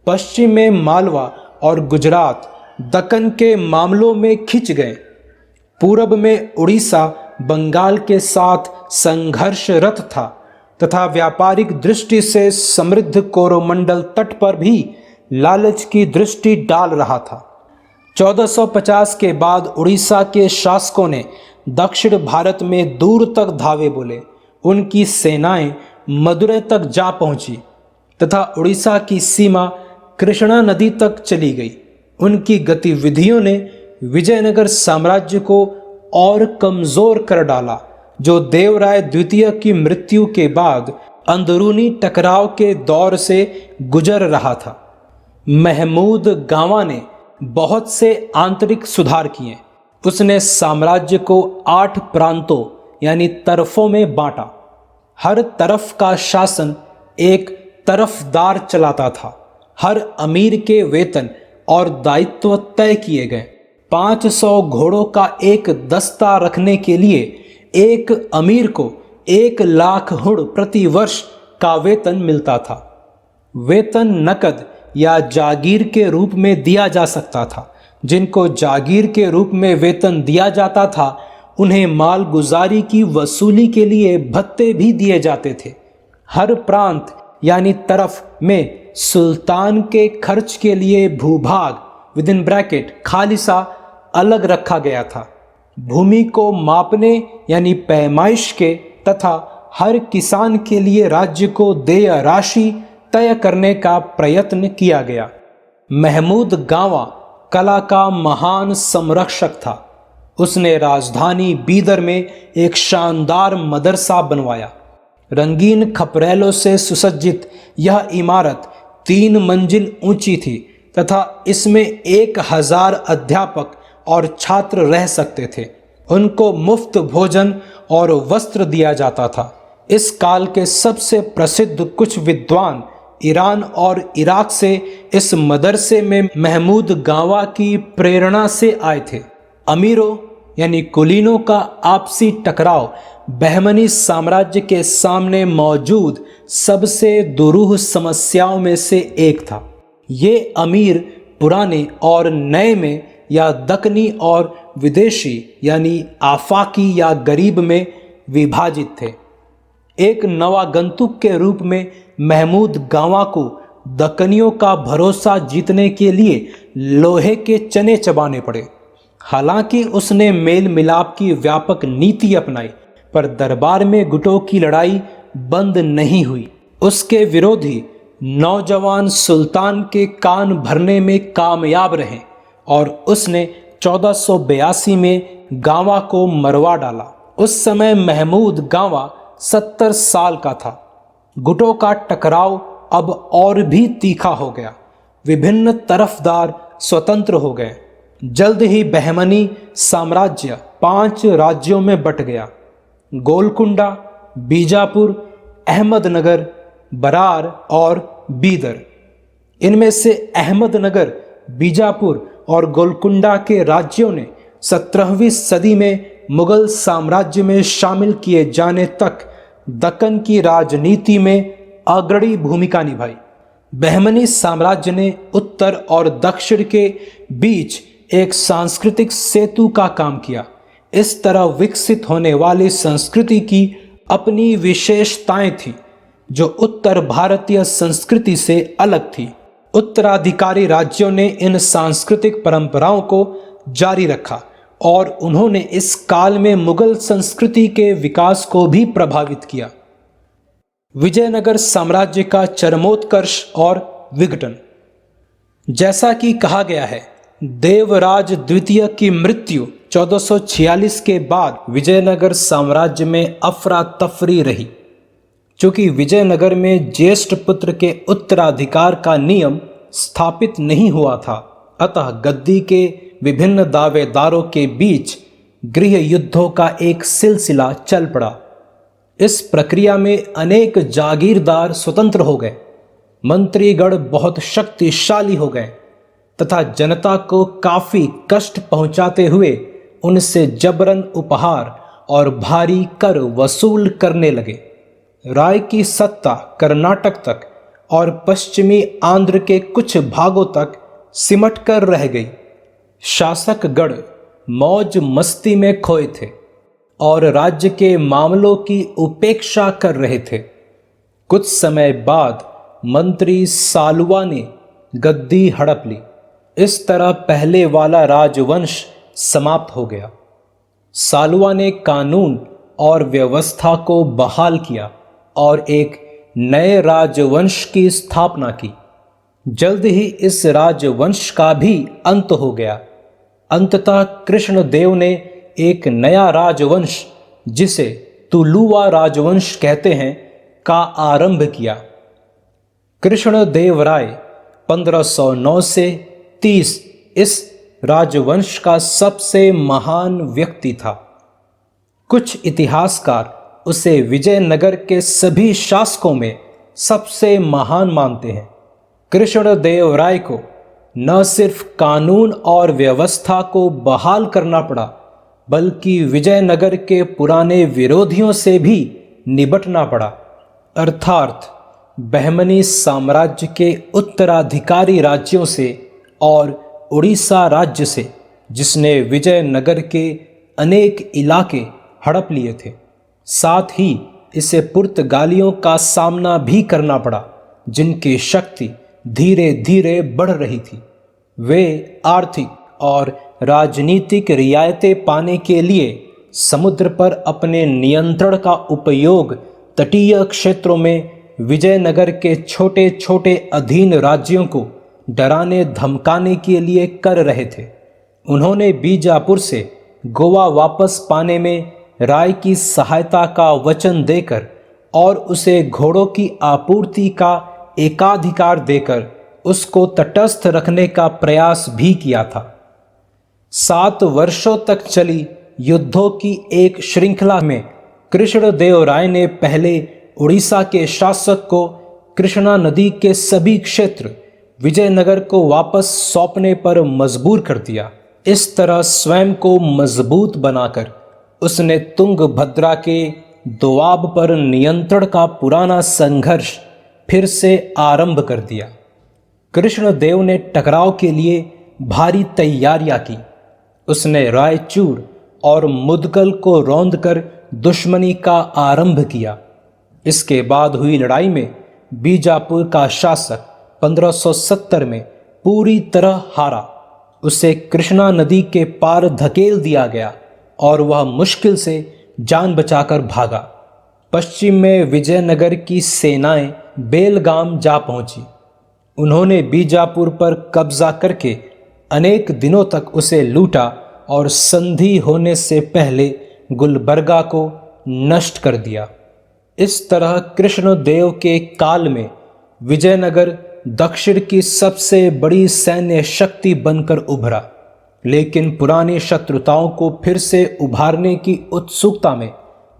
पश्चिम में मालवा और गुजरात दक्कन के मामलों में खिंच गए। पूरब में उड़ीसा बंगाल के साथ संघर्षरत था तथा व्यापारिक दृष्टि से समृद्ध कोरोमंडल तट पर भी लालच की दृष्टि डाल रहा था। 1450 के बाद उड़ीसा के शासकों ने दक्षिण भारत में दूर तक धावे बोले। उनकी सेनाएं मदुरै तक जा पहुंची तथा उड़ीसा की सीमा कृष्णा नदी तक चली गई। उनकी गतिविधियों ने विजयनगर साम्राज्य को और कमजोर कर डाला, जो देवराय द्वितीय की मृत्यु के बाद अंदरूनी टकराव के दौर से गुजर रहा था। महमूद गावा ने बहुत से आंतरिक सुधार किए। उसने साम्राज्य को 8 प्रांतों यानी तरफों में बांटा। हर तरफ का शासन एक तरफदार चलाता था। हर अमीर के वेतन और दायित्व तय किए गए। 500 घोड़ों का एक दस्ता रखने के लिए एक अमीर को 1 लाख हुड़ प्रति वर्ष का वेतन मिलता था। वेतन नकद या जागीर के रूप में दिया जा सकता था। जिनको जागीर के रूप में वेतन दिया जाता था, उन्हें मालगुजारी की वसूली के लिए भत्ते भी दिए जाते थे। हर प्रांत यानी तरफ में सुल्तान के खर्च के लिए भूभाग विदिन ब्रैकेट खालिसा अलग रखा गया था। भूमि को मापने यानी पैमाइश के तथा हर किसान के लिए राज्य को देय राशि तय करने का प्रयत्न किया गया। महमूद गावा कला का महान संरक्षक था। उसने राजधानी बीदर में एक शानदार मदरसा बनवाया। रंगीन खपरेलों से सुसज्जित यह इमारत 3 मंजिल ऊंची थी तथा इसमें 1000 अध्यापक और छात्र रह सकते थे। उनको मुफ्त भोजन और वस्त्र दिया जाता था। इस काल के सबसे प्रसिद्ध कुछ विद्वान ईरान और इराक से इस मदरसे में महमूद गावा की प्रेरणा से आए थे। अमीरों यानी कुलीनों का आपसी टकराव बहमनी साम्राज्य के सामने मौजूद सबसे दुरूह समस्याओं में से एक था। ये अमीर पुराने और नए में या दक्कनी और विदेशी यानी आफाकी या गरीब में विभाजित थे। एक नवागंतुक के रूप में महमूद गावा को दक्कनियों का भरोसा जीतने के लिए लोहे के चने चबाने पड़े। हालांकि उसने मेल मिलाप की व्यापक नीति अपनाई, पर दरबार में गुटों की लड़ाई बंद नहीं हुई। उसके विरोधी नौजवान सुल्तान के कान भरने में कामयाब रहे और उसने 1482 में गावा को मरवा डाला। उस समय महमूद गावा 70 साल का था। गुटों का टकराव अब और भी तीखा हो गया। विभिन्न तरफदार स्वतंत्र हो गए। जल्द ही बहमनी साम्राज्य 5 राज्यों में बट गया। गोलकुंडा, बीजापुर, अहमदनगर, बरार और बीदर। इनमें से अहमदनगर, बीजापुर और गोलकुंडा के राज्यों ने 17वीं सदी में मुगल साम्राज्य में शामिल किए जाने तक दक्कन की राजनीति में अग्रणी भूमिका निभाई। बहमनी साम्राज्य ने उत्तर और दक्षिण के बीच एक सांस्कृतिक सेतु का काम किया। इस तरह विकसित होने वाली संस्कृति की अपनी विशेषताएं थी, जो उत्तर भारतीय संस्कृति से अलग थी। उत्तराधिकारी राज्यों ने इन सांस्कृतिक परंपराओं को जारी रखा और उन्होंने इस काल में मुगल संस्कृति के विकास को भी प्रभावित किया। विजयनगर साम्राज्य का चरमोत्कर्ष और विघटन। जैसा कि कहा गया है, देवराज द्वितीय की मृत्यु 1446 के बाद विजयनगर साम्राज्य में अफरा तफरी रही। चूंकि विजयनगर में ज्येष्ठ पुत्र के उत्तराधिकार का नियम स्थापित नहीं हुआ था, अतः गद्दी के विभिन्न दावेदारों के बीच गृह युद्धों का एक सिलसिला चल पड़ा। इस प्रक्रिया में अनेक जागीरदार स्वतंत्र हो गए, मंत्रीगण बहुत शक्तिशाली हो गए तथा जनता को काफी कष्ट पहुंचाते हुए उनसे जबरन उपहार और भारी कर वसूल करने लगे। राय की सत्ता कर्नाटक तक और पश्चिमी आंध्र के कुछ भागों तक सिमट कर रह गई। शासकगण मौज मस्ती में खोए थे और राज्य के मामलों की उपेक्षा कर रहे थे। कुछ समय बाद मंत्री सालुआ ने गद्दी हड़प ली इस तरह पहले वाला राजवंश समाप्त हो गया। सालुआ ने कानून और व्यवस्था को बहाल किया और एक नए राजवंश की स्थापना की। जल्द ही इस राजवंश का भी अंत हो गया। अंततः कृष्णदेव ने एक नया राजवंश, जिसे तुलुवा राजवंश कहते हैं, का आरंभ किया। कृष्णदेव राय 1509 से 30 इस राजवंश का सबसे महान व्यक्ति था। कुछ इतिहासकार उसे विजयनगर के सभी शासकों में सबसे महान मानते हैं। कृष्णदेव राय को न सिर्फ कानून और व्यवस्था को बहाल करना पड़ा, बल्कि विजयनगर के पुराने विरोधियों से भी निपटना पड़ा, अर्थात बहमनी साम्राज्य के उत्तराधिकारी राज्यों से और उड़ीसा राज्य से, जिसने विजयनगर के अनेक इलाके हड़प लिए थे। साथ ही इसे पुर्तगालियों का सामना भी करना पड़ा, जिनकी शक्ति धीरे धीरे बढ़ रही थी। वे आर्थिक और राजनीतिक रियायतें पाने के लिए समुद्र पर अपने नियंत्रण का उपयोग तटीय क्षेत्रों में विजयनगर के छोटे छोटे अधीन राज्यों को डराने धमकाने के लिए कर रहे थे। उन्होंने बीजापुर से गोवा वापस पाने में राय की सहायता का वचन देकर और उसे घोड़ों की आपूर्ति का एकाधिकार देकर उसको तटस्थ रखने का प्रयास भी किया था। 7 वर्षों तक चली युद्धों की एक श्रृंखला में कृष्णदेव राय ने पहले उड़ीसा के शासक को कृष्णा नदी के सभी क्षेत्र विजयनगर को वापस सौंपने पर मजबूर कर दिया। इस तरह स्वयं को मजबूत बनाकर उसने तुंगभद्रा के दोआब पर नियंत्रण का पुराना संघर्ष फिर से आरंभ कर दिया। कृष्णदेव ने टकराव के लिए भारी तैयारियां की। उसने रायचूर और मुदगल को रौंदकर दुश्मनी का आरंभ किया। इसके बाद हुई लड़ाई में बीजापुर का शासक 1570 में पूरी तरह हारा। उसे कृष्णा नदी के पार धकेल दिया गया और वह मुश्किल से जान बचाकर भागा। पश्चिम में विजयनगर की सेनाएं बेलगाम जा पहुंची। उन्होंने बीजापुर पर कब्जा करके अनेक दिनों तक उसे लूटा और संधि होने से पहले गुलबर्गा को नष्ट कर दिया। इस तरह कृष्णदेव के काल में विजयनगर दक्षिण की सबसे बड़ी सैन्य शक्ति बनकर उभरा। लेकिन पुरानी शत्रुताओं को फिर से उभारने की उत्सुकता में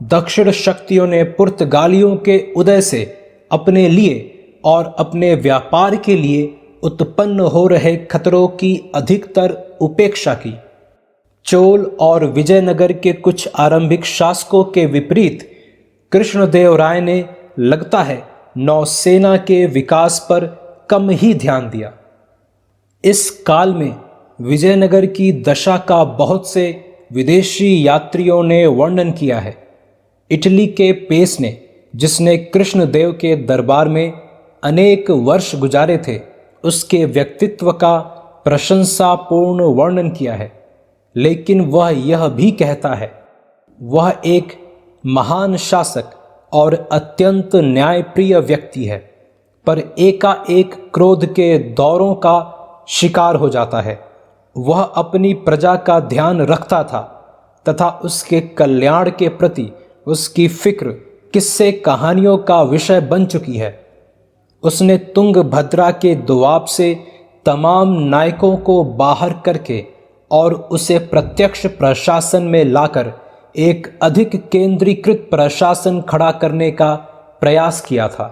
दक्षिण शक्तियों ने पुर्तगालियों के उदय से अपने लिए और अपने व्यापार के लिए उत्पन्न हो रहे खतरों की अधिकतर उपेक्षा की। चोल और विजयनगर के कुछ आरंभिक शासकों के विपरीत कृष्णदेव राय ने लगता है नौसेना के विकास पर कम ही ध्यान दिया। इस काल में विजयनगर की दशा का बहुत से विदेशी यात्रियों ने वर्णन किया है। इटली के पेस ने, जिसने कृष्णदेव के दरबार में अनेक वर्ष गुजारे थे, उसके व्यक्तित्व का प्रशंसापूर्ण वर्णन किया है। लेकिन वह यह भी कहता है, वह एक महान शासक और अत्यंत न्यायप्रिय व्यक्ति है, पर एकाएक क्रोध के दौरों का शिकार हो जाता है। वह अपनी प्रजा का ध्यान रखता था तथा उसके कल्याण के प्रति उसकी फिक्र किस्से कहानियों का विषय बन चुकी है। उसने तुंगभद्रा के दोआब से तमाम नायकों को बाहर करके और उसे प्रत्यक्ष प्रशासन में लाकर एक अधिक केंद्रीकृत प्रशासन खड़ा करने का प्रयास किया था।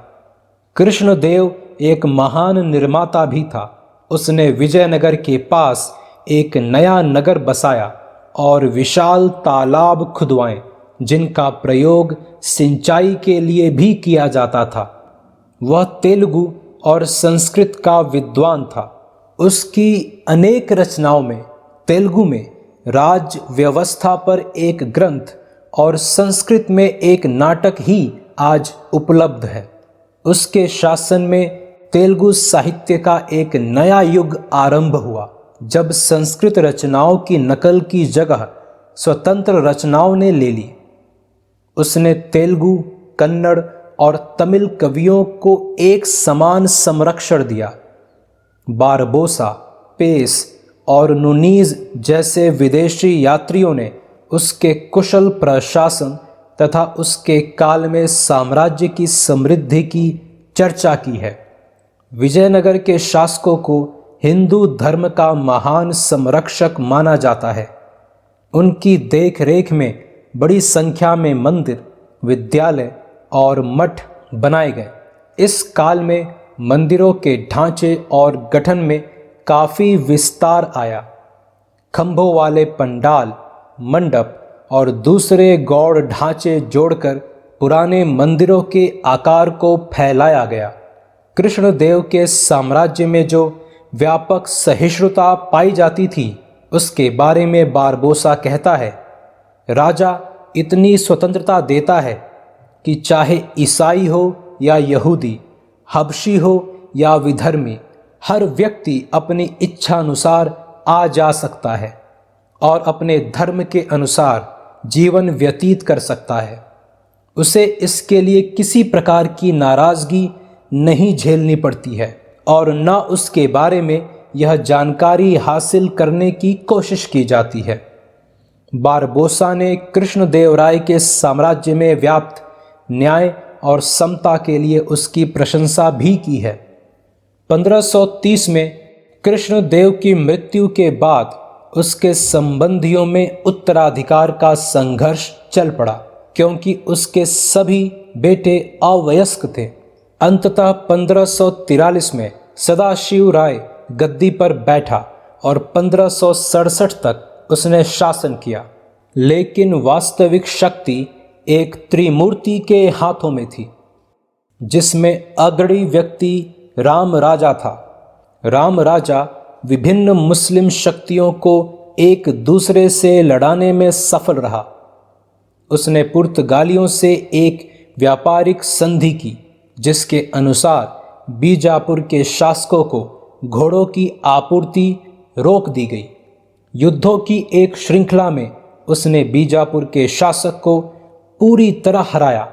कृष्णदेव एक महान निर्माता भी था। उसने विजयनगर के पास एक नया नगर बसाया और विशाल तालाब खुदवाए, जिनका प्रयोग सिंचाई के लिए भी किया जाता था। वह तेलुगु और संस्कृत का विद्वान था। उसकी अनेक रचनाओं में तेलुगु में राज व्यवस्था पर एक ग्रंथ और संस्कृत में एक नाटक ही आज उपलब्ध है। उसके शासन में तेलुगु साहित्य का एक नया युग आरंभ हुआ, जब संस्कृत रचनाओं की नकल की जगह स्वतंत्र रचनाओं ने ले ली। उसने तेलुगु, कन्नड़ और तमिल कवियों को एक समान संरक्षण दिया। बारबोसा, पेस और नुनीज जैसे विदेशी यात्रियों ने उसके कुशल प्रशासन तथा उसके काल में साम्राज्य की समृद्धि की चर्चा की है। विजयनगर के शासकों को हिंदू धर्म का महान संरक्षक माना जाता है। उनकी देखरेख में बड़ी संख्या में मंदिर, विद्यालय और मठ बनाए गए। इस काल में मंदिरों के ढांचे और गठन में काफ़ी विस्तार आया। खंभों वाले पंडाल, मंडप और दूसरे गौड़ ढांचे जोड़कर पुराने मंदिरों के आकार को फैलाया गया। कृष्णदेव के साम्राज्य में जो व्यापक सहिष्णुता पाई जाती थी, उसके बारे में बारबोसा कहता है, राजा इतनी स्वतंत्रता देता है कि चाहे ईसाई हो या यहूदी, हबशी हो या विधर्मी, हर व्यक्ति अपनी इच्छा अनुसार आ जा सकता है और अपने धर्म के अनुसार जीवन व्यतीत कर सकता है। उसे इसके लिए किसी प्रकार की नाराज़गी नहीं झेलनी पड़ती है और न उसके बारे में यह जानकारी हासिल करने की कोशिश की जाती है। बारबोसा ने कृष्णदेवराय के साम्राज्य में व्याप्त न्याय और समता के लिए उसकी प्रशंसा भी की है। 1530 में कृष्णदेव की मृत्यु के बाद उसके संबंधियों में उत्तराधिकार का संघर्ष चल पड़ा, क्योंकि उसके सभी बेटे अवयस्क थे। अंततः 1543 में सदाशिव राय गद्दी पर बैठा और 1567 तक उसने शासन किया, लेकिन वास्तविक शक्ति एक त्रिमूर्ति के हाथों में थी, जिसमें अग्रणी व्यक्ति राम राजा था। राम राजा विभिन्न मुस्लिम शक्तियों को एक दूसरे से लड़ाने में सफल रहा। उसने पुर्तगालियों से एक व्यापारिक संधि की, जिसके अनुसार बीजापुर के शासकों को घोड़ों की आपूर्ति रोक दी गई। युद्धों की एक श्रृंखला में उसने बीजापुर के शासक को पूरी तरह हराया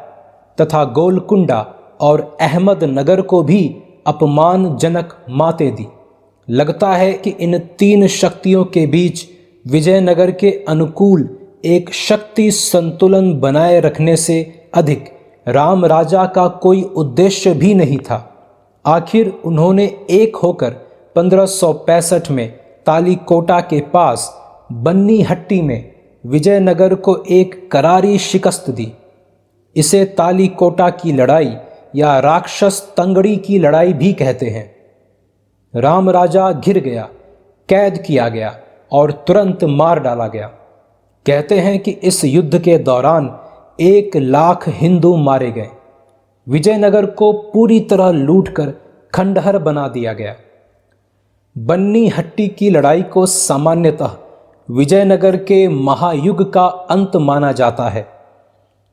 तथा गोलकुंडा और अहमदनगर को भी अपमानजनक मातें दी। लगता है कि इन तीन शक्तियों के बीच विजयनगर के अनुकूल एक शक्ति संतुलन बनाए रखने से अधिक राम राजा का कोई उद्देश्य भी नहीं था। आखिर उन्होंने एक होकर 1565 में तालीकोटा के पास बन्नी हट्टी में विजयनगर को एक करारी शिकस्त दी। इसे तालीकोटा की लड़ाई या राक्षस तंगड़ी की लड़ाई भी कहते हैं। राम राजा घिर गया, कैद किया गया और तुरंत मार डाला गया। कहते हैं कि इस युद्ध के दौरान 1 लाख हिंदू मारे गए। विजयनगर को पूरी तरह लूटकर खंडहर बना दिया गया। बन्नी हट्टी की लड़ाई को सामान्यतः विजयनगर के महायुग का अंत माना जाता है।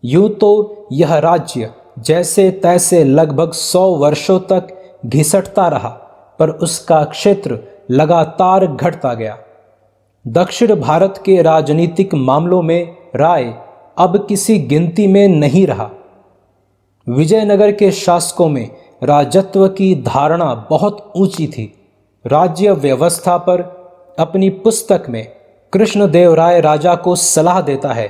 यूं तो यह राज्य जैसे तैसे लगभग 100 वर्षों तक घिसटता रहा, पर उसका क्षेत्र लगातार घटता गया। दक्षिण भारत के राजनीतिक मामलों में राय अब किसी गिनती में नहीं रहा। विजयनगर के शासकों में राजत्व की धारणा बहुत ऊंची थी। राज्य व्यवस्था पर अपनी पुस्तक में कृष्णदेवराय राजा को सलाह देता है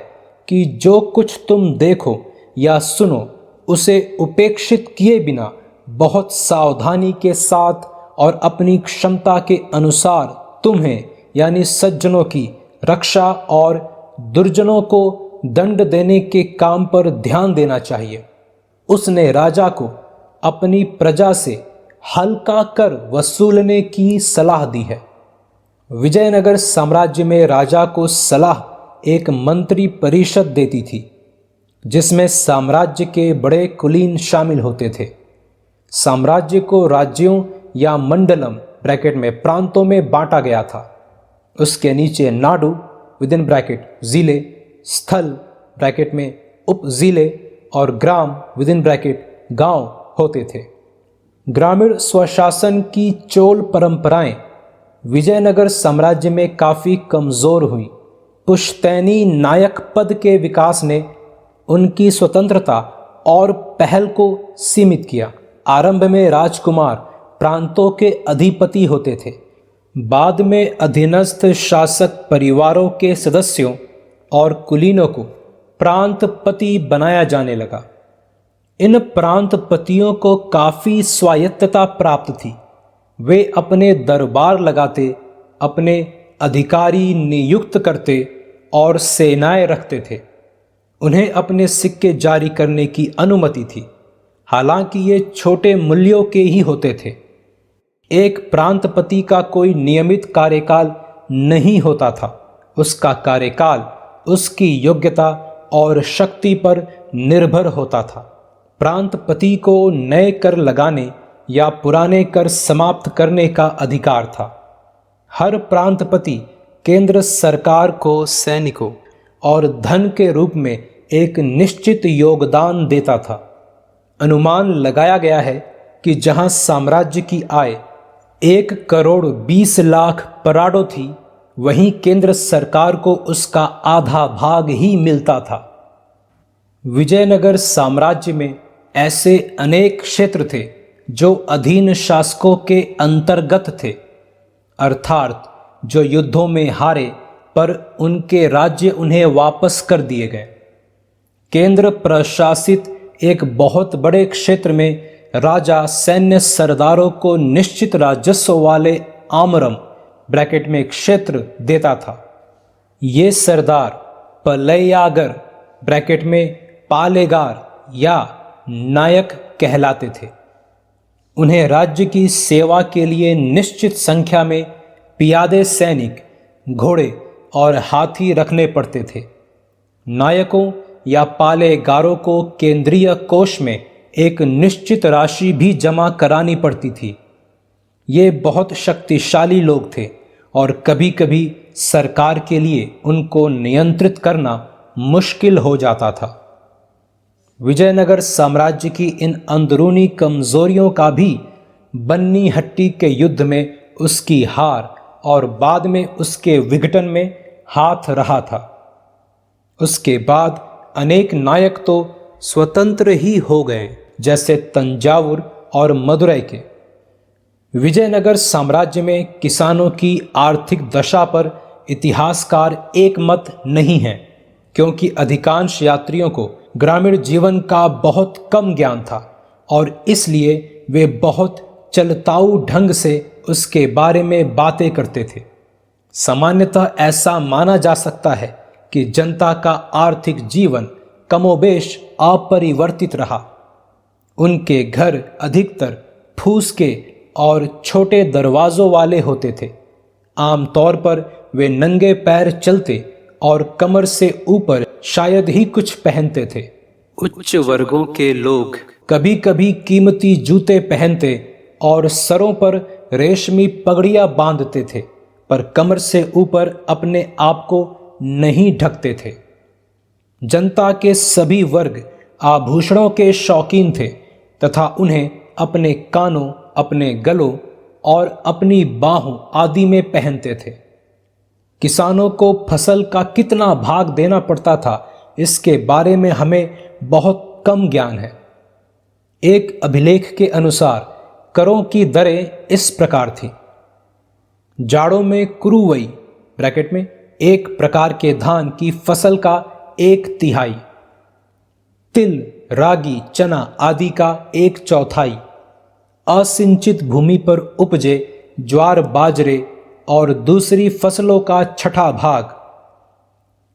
कि जो कुछ तुम देखो या सुनो, उसे उपेक्षित किए बिना बहुत सावधानी के साथ और अपनी क्षमता के अनुसार तुम्हें यानी सज्जनों की रक्षा और दुर्जनों को दंड देने के काम पर ध्यान देना चाहिए। उसने राजा को अपनी प्रजा से हल्का कर वसूलने की सलाह दी है। विजयनगर साम्राज्य में राजा को सलाह एक मंत्री परिषद देती थी, जिसमें साम्राज्य के बड़े कुलीन शामिल होते थे। साम्राज्य को राज्यों या मंडलम ब्रैकेट में प्रांतों में बांटा गया था। उसके नीचे नाडु विदिन ब्रैकेट जिले, स्थल ब्रैकेट में उप जिले और ग्राम विदिन ब्रैकेट गांव होते थे। ग्रामीण स्वशासन की चोल परंपराएं विजयनगर साम्राज्य में काफ़ी कमज़ोर हुई। पुश्तैनी नायक पद के विकास ने उनकी स्वतंत्रता और पहल को सीमित किया। आरंभ में राजकुमार प्रांतों के अधिपति होते थे। बाद में अधीनस्थ शासक परिवारों के सदस्यों और कुलीनों को प्रांतपति बनाया जाने लगा। इन प्रांतपतियों को काफ़ी स्वायत्तता प्राप्त थी। वे अपने दरबार लगाते, अपने अधिकारी नियुक्त करते और सेनाएं रखते थे। उन्हें अपने सिक्के जारी करने की अनुमति थी, हालांकि ये छोटे मूल्यों के ही होते थे। एक प्रांतपति का कोई नियमित कार्यकाल नहीं होता था। उसका कार्यकाल उसकी योग्यता और शक्ति पर निर्भर होता था। प्रांतपति को नए कर लगाने या पुराने कर समाप्त करने का अधिकार था। हर प्रांतपति केंद्र सरकार को सैनिकों और धन के रूप में एक निश्चित योगदान देता था। अनुमान लगाया गया है कि जहां साम्राज्य की आय 1,20,00,000 पराडो थी, वहीं केंद्र सरकार को उसका आधा भाग ही मिलता था। विजयनगर साम्राज्य में ऐसे अनेक क्षेत्र थे जो अधीन शासकों के अंतर्गत थे, अर्थात जो युद्धों में हारे पर उनके राज्य उन्हें वापस कर दिए गए। केंद्र प्रशासित एक बहुत बड़े क्षेत्र में राजा सैन्य सरदारों को निश्चित राजस्व वाले आमरम ब्रैकेट में क्षेत्र देता था। ये सरदार पलैयागर ब्रैकेट में पालेगार या नायक कहलाते थे। उन्हें राज्य की सेवा के लिए निश्चित संख्या में पियादे सैनिक, घोड़े और हाथी रखने पड़ते थे। नायकों या पालेगारों को केंद्रीय कोष में एक निश्चित राशि भी जमा करानी पड़ती थी। ये बहुत शक्तिशाली लोग थे और कभी कभी सरकार के लिए उनको नियंत्रित करना मुश्किल हो जाता था। विजयनगर साम्राज्य की इन अंदरूनी कमजोरियों का भी बन्नी हट्टी के युद्ध में उसकी हार और बाद में उसके विघटन में हाथ रहा था। उसके बाद अनेक नायक तो स्वतंत्र ही हो गए, जैसे तंजावुर और मदुरै के। विजयनगर साम्राज्य में किसानों की आर्थिक दशा पर इतिहासकार एक मत नहीं है, क्योंकि अधिकांश यात्रियों को ग्रामीण जीवन का बहुत कम ज्ञान था और इसलिए वे बहुत चलताऊ ढंग से उसके बारे में बातें करते थे। सामान्यतः ऐसा माना जा सकता है कि जनता का आर्थिक जीवन कमोबेश अपरिवर्तित रहा। उनके घर अधिकतर फूस के और छोटे दरवाजों वाले होते थे। आमतौर पर वे नंगे पैर चलते और कमर से ऊपर शायद ही कुछ पहनते थे। उच्च वर्गों के लोग कभी कभी कीमती जूते पहनते और सरों पर रेशमी पगड़ियां बांधते थे, पर कमर से ऊपर अपने आप को नहीं ढकते थे। जनता के सभी वर्ग आभूषणों के शौकीन थे तथा उन्हें अपने कानों, अपने गलों और अपनी बाहों आदि में पहनते थे। किसानों को फसल का कितना भाग देना पड़ता था, इसके बारे में हमें बहुत कम ज्ञान है। एक अभिलेख के अनुसार करों की दरें इस प्रकार थी। जाड़ों में कुरुवई ब्रैकेट में एक प्रकार के धान की फसल का 1/3, तिल, रागी, चना आदि का 1/4, असिंचित भूमि पर उपजे ज्वार, बाजरे और दूसरी फसलों का 6ठा भाग।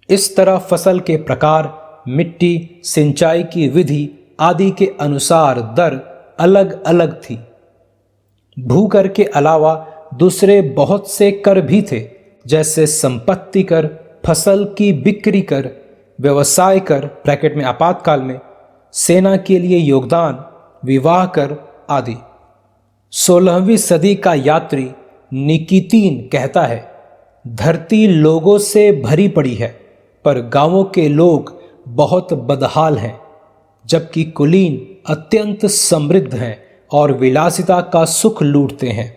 इस तरह फसल के प्रकार, मिट्टी, सिंचाई की विधि आदि के अनुसार दर अलग अलग थी। भूकर के अलावा दूसरे बहुत से कर भी थे, जैसे संपत्ति कर, फसल की बिक्री कर, व्यवसाय कर ब्रैकेट में आपातकाल में, सेना के लिए योगदान, विवाह कर आदि। 16वीं सदी का यात्री निकितीन कहता है, धरती लोगों से भरी पड़ी है पर गांवों के लोग बहुत बदहाल हैं, जबकि कुलीन अत्यंत समृद्ध हैं और विलासिता का सुख लूटते हैं।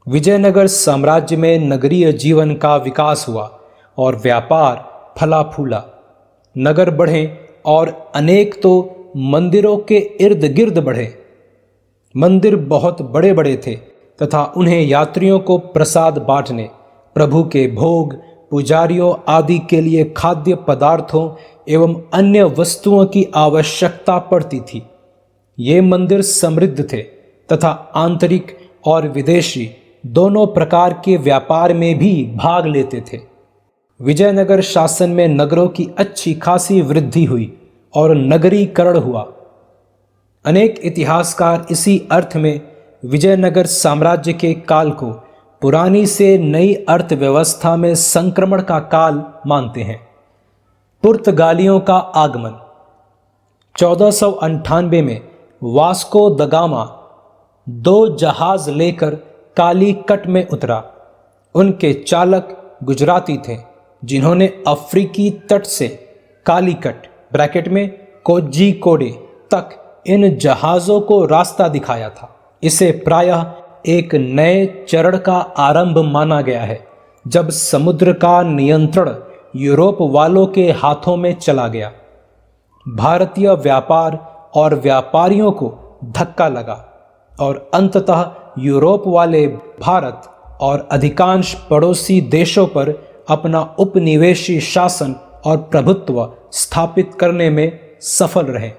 विजयनगर साम्राज्य में नगरीय जीवन का विकास हुआ और व्यापार फला फूला। नगर बढ़े और अनेक तो मंदिरों के इर्द गिर्द बढ़े। मंदिर बहुत बड़े बड़े थे तथा उन्हें यात्रियों को प्रसाद बांटने, प्रभु के भोग, पुजारियों आदि के लिए खाद्य पदार्थों एवं अन्य वस्तुओं की आवश्यकता पड़ती थी। ये मंदिर समृद्ध थे तथा आंतरिक और विदेशी दोनों प्रकार के व्यापार में भी भाग लेते थे। विजयनगर शासन में नगरों की अच्छी खासी वृद्धि हुई और नगरीकरण हुआ। अनेक इतिहासकार इसी अर्थ में विजयनगर साम्राज्य के काल को पुरानी से नई अर्थव्यवस्था में संक्रमण का काल मानते हैं। पुर्तगालियों का आगमन। 1498 में वास्को द गामा 2 जहाज लेकर कालीकट में उतरा। उनके चालक गुजराती थे जिन्होंने अफ्रीकी तट से कालीकट ब्रैकेट में कोझिकोडे तक इन जहाज़ों को रास्ता दिखाया था। इसे प्रायः एक नए चरण का आरंभ माना गया है जब समुद्र का नियंत्रण यूरोप वालों के हाथों में चला गया। भारतीय व्यापार और व्यापारियों को धक्का लगा और अंततः यूरोप वाले भारत और अधिकांश पड़ोसी देशों पर अपना उपनिवेशी शासन और प्रभुत्व स्थापित करने में सफल रहे।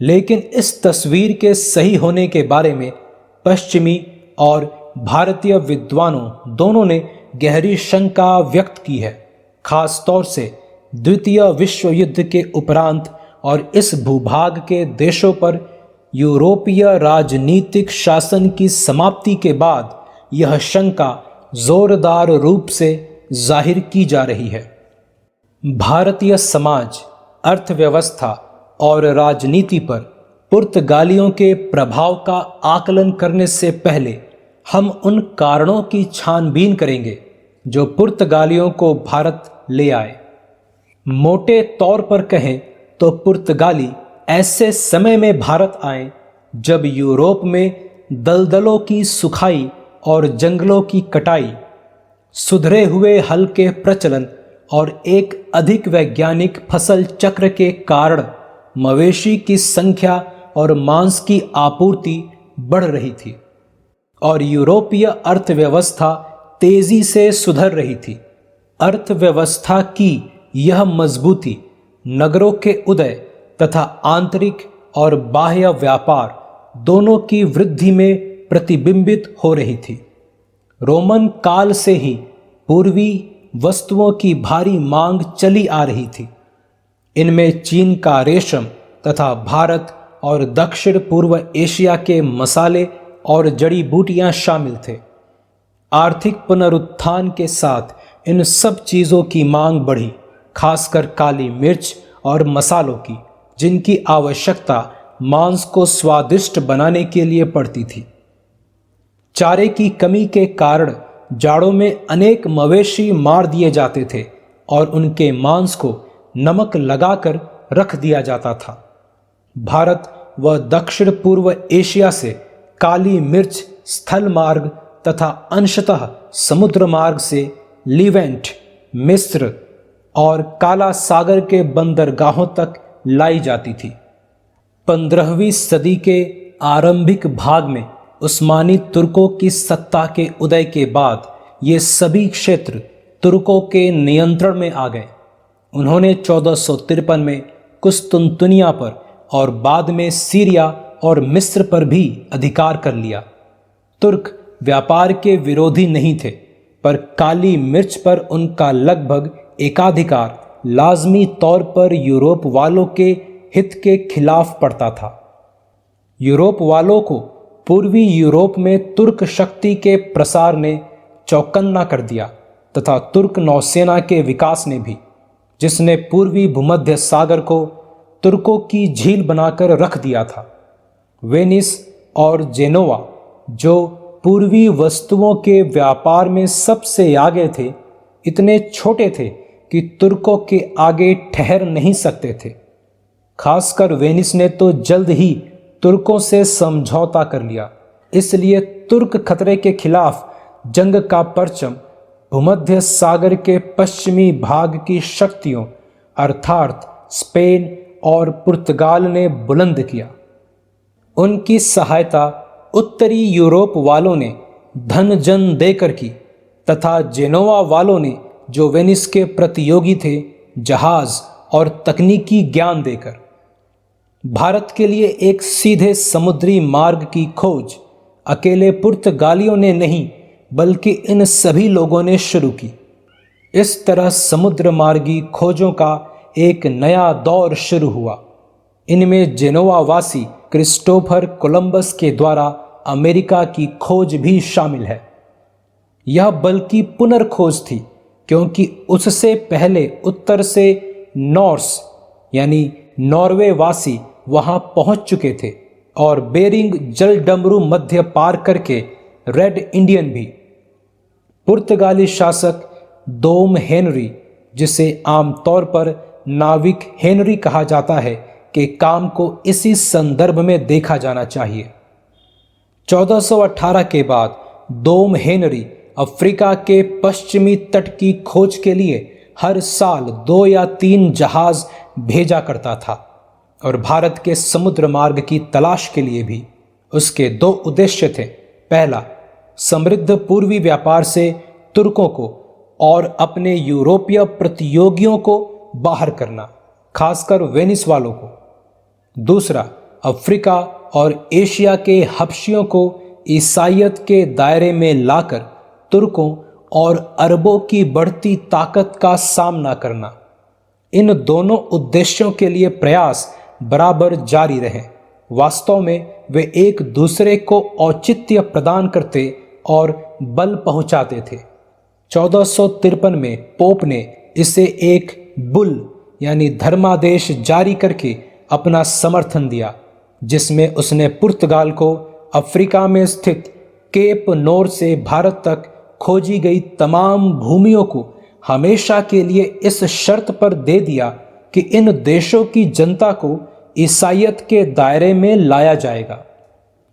लेकिन इस तस्वीर के सही होने के बारे में पश्चिमी और भारतीय विद्वानों दोनों ने गहरी शंका व्यक्त की है, खास तौर से द्वितीय विश्व युद्ध के उपरांत और इस भूभाग के देशों पर यूरोपीय राजनीतिक शासन की समाप्ति के बाद यह शंका जोरदार रूप से जाहिर की जा रही है। भारतीय समाज, अर्थव्यवस्था और राजनीति पर पुर्तगालियों के प्रभाव का आकलन करने से पहले हम उन कारणों की छानबीन करेंगे जो पुर्तगालियों को भारत ले आए। मोटे तौर पर कहें तो पुर्तगाली ऐसे समय में भारत आए जब यूरोप में दलदलों की सुखाई और जंगलों की कटाई, सुधरे हुए हल के प्रचलन और एक अधिक वैज्ञानिक फसल चक्र के कारण मवेशी की संख्या और मांस की आपूर्ति बढ़ रही थी और यूरोपीय अर्थव्यवस्था तेजी से सुधर रही थी। अर्थव्यवस्था की यह मजबूती नगरों के उदय तथा आंतरिक और बाह्य व्यापार दोनों की वृद्धि में प्रतिबिंबित हो रही थी। रोमन काल से ही पूर्वी वस्तुओं की भारी मांग चली आ रही थी। इनमें चीन का रेशम तथा भारत और दक्षिण पूर्व एशिया के मसाले और जड़ी बूटियां शामिल थे। आर्थिक पुनरुत्थान के साथ इन सब चीज़ों की मांग बढ़ी, खासकर काली मिर्च और मसालों की, जिनकी आवश्यकता मांस को स्वादिष्ट बनाने के लिए पड़ती थी। चारे की कमी के कारण जाड़ों में अनेक मवेशी मार दिए जाते थे और उनके मांस को नमक लगाकर रख दिया जाता था। भारत व दक्षिण पूर्व एशिया से काली मिर्च स्थल मार्ग तथा अंशतः समुद्र मार्ग से लीवेंट, मिस्र और काला सागर के बंदरगाहों तक लाई जाती थी। 15वीं सदी के आरंभिक भाग में उस्मानी तुर्कों की सत्ता के उदय के बाद ये सभी क्षेत्र तुर्कों के नियंत्रण में आ गए। उन्होंने 1453 में कुस्तुनतुनिया पर और बाद में सीरिया और मिस्र पर भी अधिकार कर लिया। तुर्क व्यापार के विरोधी नहीं थे, पर काली मिर्च पर उनका लगभग एकाधिकार लाजमी तौर पर यूरोप वालों के हित के खिलाफ पड़ता था। यूरोप वालों को पूर्वी यूरोप में तुर्क शक्ति के प्रसार ने चौकन्ना कर दिया तथा तुर्क नौसेना के विकास ने भी, जिसने पूर्वी भूमध्य सागर को तुर्कों की झील बनाकर रख दिया था। वेनिस और जेनोवा, जो पूर्वी वस्तुओं के व्यापार में सबसे आगे थे, इतने छोटे थे कि तुर्कों के आगे ठहर नहीं सकते थे। खासकर वेनिस ने तो जल्द ही तुर्कों से समझौता कर लिया। इसलिए तुर्क खतरे के खिलाफ जंग का परचम भूमध्य सागर के पश्चिमी भाग की शक्तियों अर्थात स्पेन और पुर्तगाल ने बुलंद किया। उनकी सहायता उत्तरी यूरोप वालों ने धन जन देकर की तथा जेनोवा वालों ने, जो वेनिस के प्रतियोगी थे, जहाज और तकनीकी ज्ञान देकर। भारत के लिए एक सीधे समुद्री मार्ग की खोज अकेले पुर्तगालियों ने नहीं बल्कि इन सभी लोगों ने शुरू की। इस तरह समुद्र मार्गी खोजों का एक नया दौर शुरू हुआ। इनमें जेनोवा वासी क्रिस्टोफर कोलंबस के द्वारा अमेरिका की खोज भी शामिल है। यह बल्कि पुनर्खोज थी, क्योंकि उससे पहले उत्तर से नॉर्स यानी नॉर्वे वासी वहां पहुंच चुके थे और बेरिंग जलडमरू मध्य पार करके रेड इंडियन भी। पुर्तगाली शासक डोम हेनरी, जिसे आमतौर पर नाविक हेनरी कहा जाता है, के काम को इसी संदर्भ में देखा जाना चाहिए। 1418 के बाद डोम हेनरी अफ्रीका के पश्चिमी तट की खोज के लिए हर साल 2 या 3 जहाज भेजा करता था और भारत के समुद्र मार्ग की तलाश के लिए भी। उसके 2 उद्देश्य थे। पहला, समृद्ध पूर्वी व्यापार से तुर्कों को और अपने यूरोपीय प्रतियोगियों को बाहर करना, खासकर वेनिस वालों को। दूसरा, अफ्रीका और एशिया के हबशियों को ईसाइयत के दायरे में लाकर तुर्कों और अरबों की बढ़ती ताकत का सामना करना। इन दोनों उद्देश्यों के लिए प्रयास बराबर जारी रहे। वास्तव में वे एक दूसरे को औचित्य प्रदान करते और बल पहुंचाते थे। 1453 में पोप ने इसे एक बुल यानी धर्मादेश जारी करके अपना समर्थन दिया, जिसमें उसने पुर्तगाल को अफ्रीका में स्थित केप नोर से भारत तक खोजी गई तमाम भूमियों को हमेशा के लिए इस शर्त पर दे दिया कि इन देशों की जनता को ईसाइयत के दायरे में लाया जाएगा।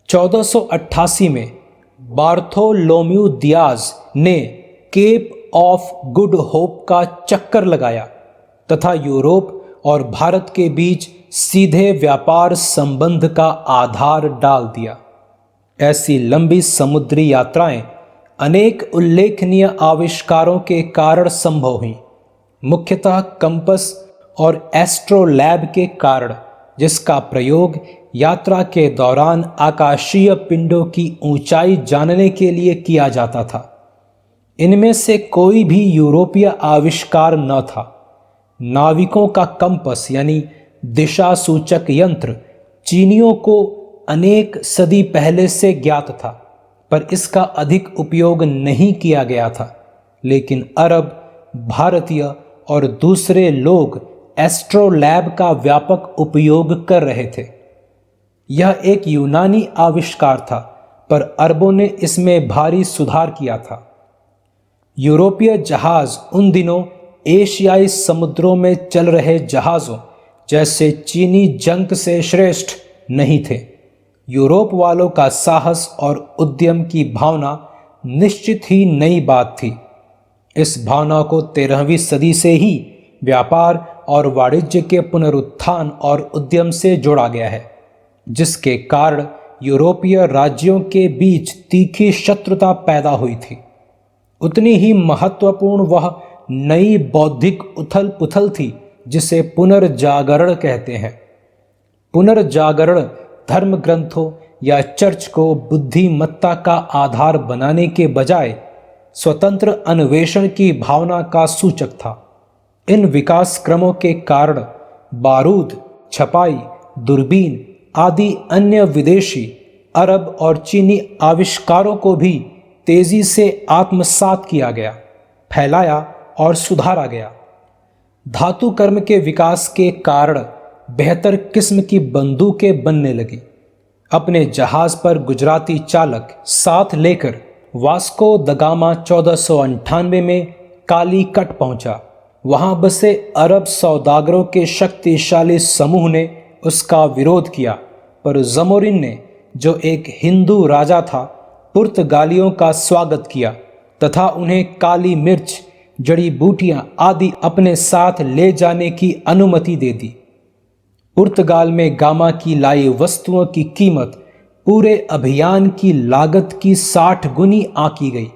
1488 में बार्थोलोम्यू दियाज ने केप ऑफ गुड होप का चक्कर लगाया तथा यूरोप और भारत के बीच सीधे व्यापार संबंध का आधार डाल दिया। ऐसी लंबी समुद्री यात्राएं अनेक उल्लेखनीय आविष्कारों के कारण संभव हुई, मुख्यतः कंपस और एस्ट्रोलैब के कारण, जिसका प्रयोग यात्रा के दौरान आकाशीय पिंडों की ऊंचाई जानने के लिए किया जाता था। इनमें से कोई भी यूरोपीय आविष्कार न था। नाविकों का कंपस यानी दिशा सूचक यंत्र चीनियों को अनेक सदी पहले से ज्ञात था, पर इसका अधिक उपयोग नहीं किया गया था। लेकिन अरब, भारतीय और दूसरे लोग एस्ट्रोलैब का व्यापक उपयोग कर रहे थे। यह एक यूनानी आविष्कार था, पर अरबों ने इसमें भारी सुधार किया था। यूरोपीय जहाज उन दिनों एशियाई समुद्रों में चल रहे जहाज़ों जैसे चीनी जंक से श्रेष्ठ नहीं थे। यूरोप वालों का साहस और उद्यम की भावना निश्चित ही नई बात थी। इस भावना को 13वीं सदी से ही व्यापार और वाणिज्य के पुनरुत्थान और उद्यम से जोड़ा गया है, जिसके कारण यूरोपीय राज्यों के बीच तीखी शत्रुता पैदा हुई थी। उतनी ही महत्वपूर्ण वह नई बौद्धिक उथल पुथल थी जिसे पुनर्जागरण कहते हैं। पुनर्जागरण धर्म ग्रंथों या चर्च को बुद्धिमत्ता का आधार बनाने के बजाय स्वतंत्र अन्वेषण की भावना का सूचक था। इन विकास क्रमों के कारण बारूद, छपाई, दूरबीन आदि अन्य विदेशी, अरब और चीनी आविष्कारों को भी तेजी से आत्मसात किया गया, फैलाया और सुधारा गया। धातु कर्म के विकास के कारण बेहतर किस्म की बंदूकें बनने लगी। अपने जहाज पर गुजराती चालक साथ लेकर वास्को द गामा 1498 में कालीकट पहुंचा। वहां बसे अरब सौदागरों के शक्तिशाली समूह ने उसका विरोध किया पर जमोरिन ने, जो एक हिंदू राजा था, पुर्तगालियों का स्वागत किया तथा उन्हें काली मिर्च, जड़ी बूटियां आदि अपने साथ ले जाने की अनुमति दे दी। पुर्तगाल में गामा की लाई वस्तुओं की कीमत पूरे अभियान की लागत की 60 गुनी आंकी गई।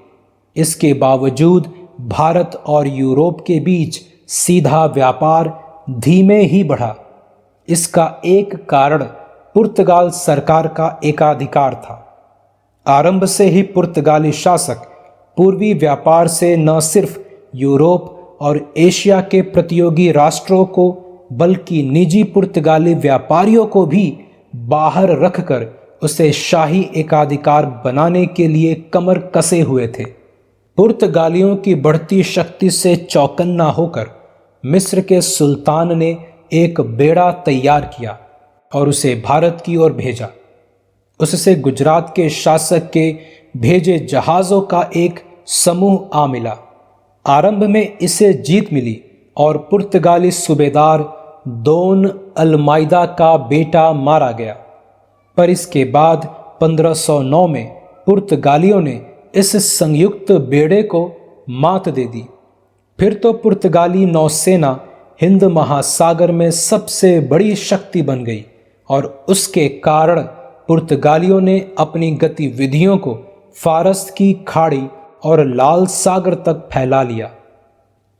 इसके बावजूद भारत और यूरोप के बीच सीधा व्यापार धीमे ही बढ़ा। इसका एक कारण पुर्तगाल सरकार का एकाधिकार था। आरंभ से ही पुर्तगाली शासक पूर्वी व्यापार से न सिर्फ यूरोप और एशिया के प्रतियोगी राष्ट्रों को बल्कि निजी पुर्तगाली व्यापारियों को भी बाहर रखकर उसे शाही एकाधिकार बनाने के लिए कमर कसे हुए थे। पुर्तगालियों की बढ़ती शक्ति से चौकन्ना होकर मिस्र के सुल्तान ने एक बेड़ा तैयार किया और उसे भारत की ओर भेजा। उससे गुजरात के शासक के भेजे जहाज़ों का एक समूह आ मिला। आरंभ में इसे जीत मिली और पुर्तगाली सूबेदार दोन अलमाइदा का बेटा मारा गया। पर इसके बाद 1509 में पुर्तगालियों ने इस संयुक्त बेड़े को मात दे दी। फिर तो पुर्तगाली नौसेना हिंद महासागर में सबसे बड़ी शक्ति बन गई और उसके कारण पुर्तगालियों ने अपनी गतिविधियों को फारस की खाड़ी और लाल सागर तक फैला लिया।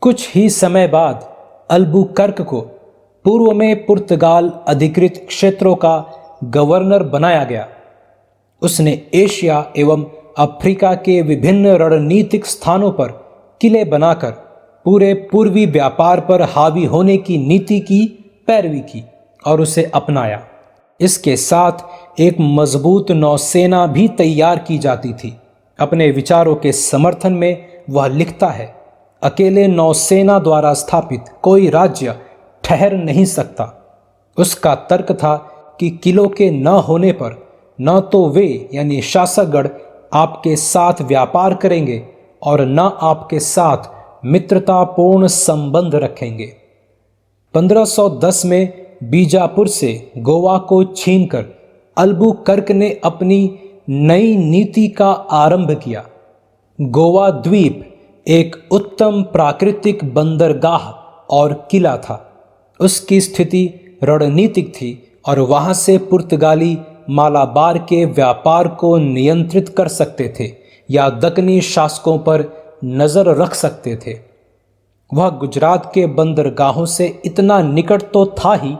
कुछ ही समय बाद अल्बुकर्क को पूर्व में पुर्तगाल अधिकृत क्षेत्रों का गवर्नर बनाया गया। उसने एशिया एवं अफ्रीका के विभिन्न रणनीतिक स्थानों पर किले बनाकर पूरे पूर्वी व्यापार पर हावी होने की नीति की पैरवी की और उसे अपनाया। इसके साथ एक मजबूत नौसेना भी तैयार की जाती थी। अपने विचारों के समर्थन में वह लिखता है, अकेले नौसेना द्वारा स्थापित कोई राज्य ठहर नहीं सकता। उसका तर्क था कि किलों के न होने पर न तो वे यानी शासकगण आपके साथ व्यापार करेंगे और न आपके साथ मित्रतापूर्ण संबंध रखेंगे। 1510 में बीजापुर से गोवा को छीनकर अल्बुकर्क ने अपनी नई नीति का आरंभ किया। गोवा द्वीप एक उत्तम प्राकृतिक बंदरगाह और किला था। उसकी स्थिति रणनीतिक थी और वहां से पुर्तगाली मालाबार के व्यापार को नियंत्रित कर सकते थे या दक्कनी शासकों पर नजर रख सकते थे। वह गुजरात के बंदरगाहों से इतना निकट तो था ही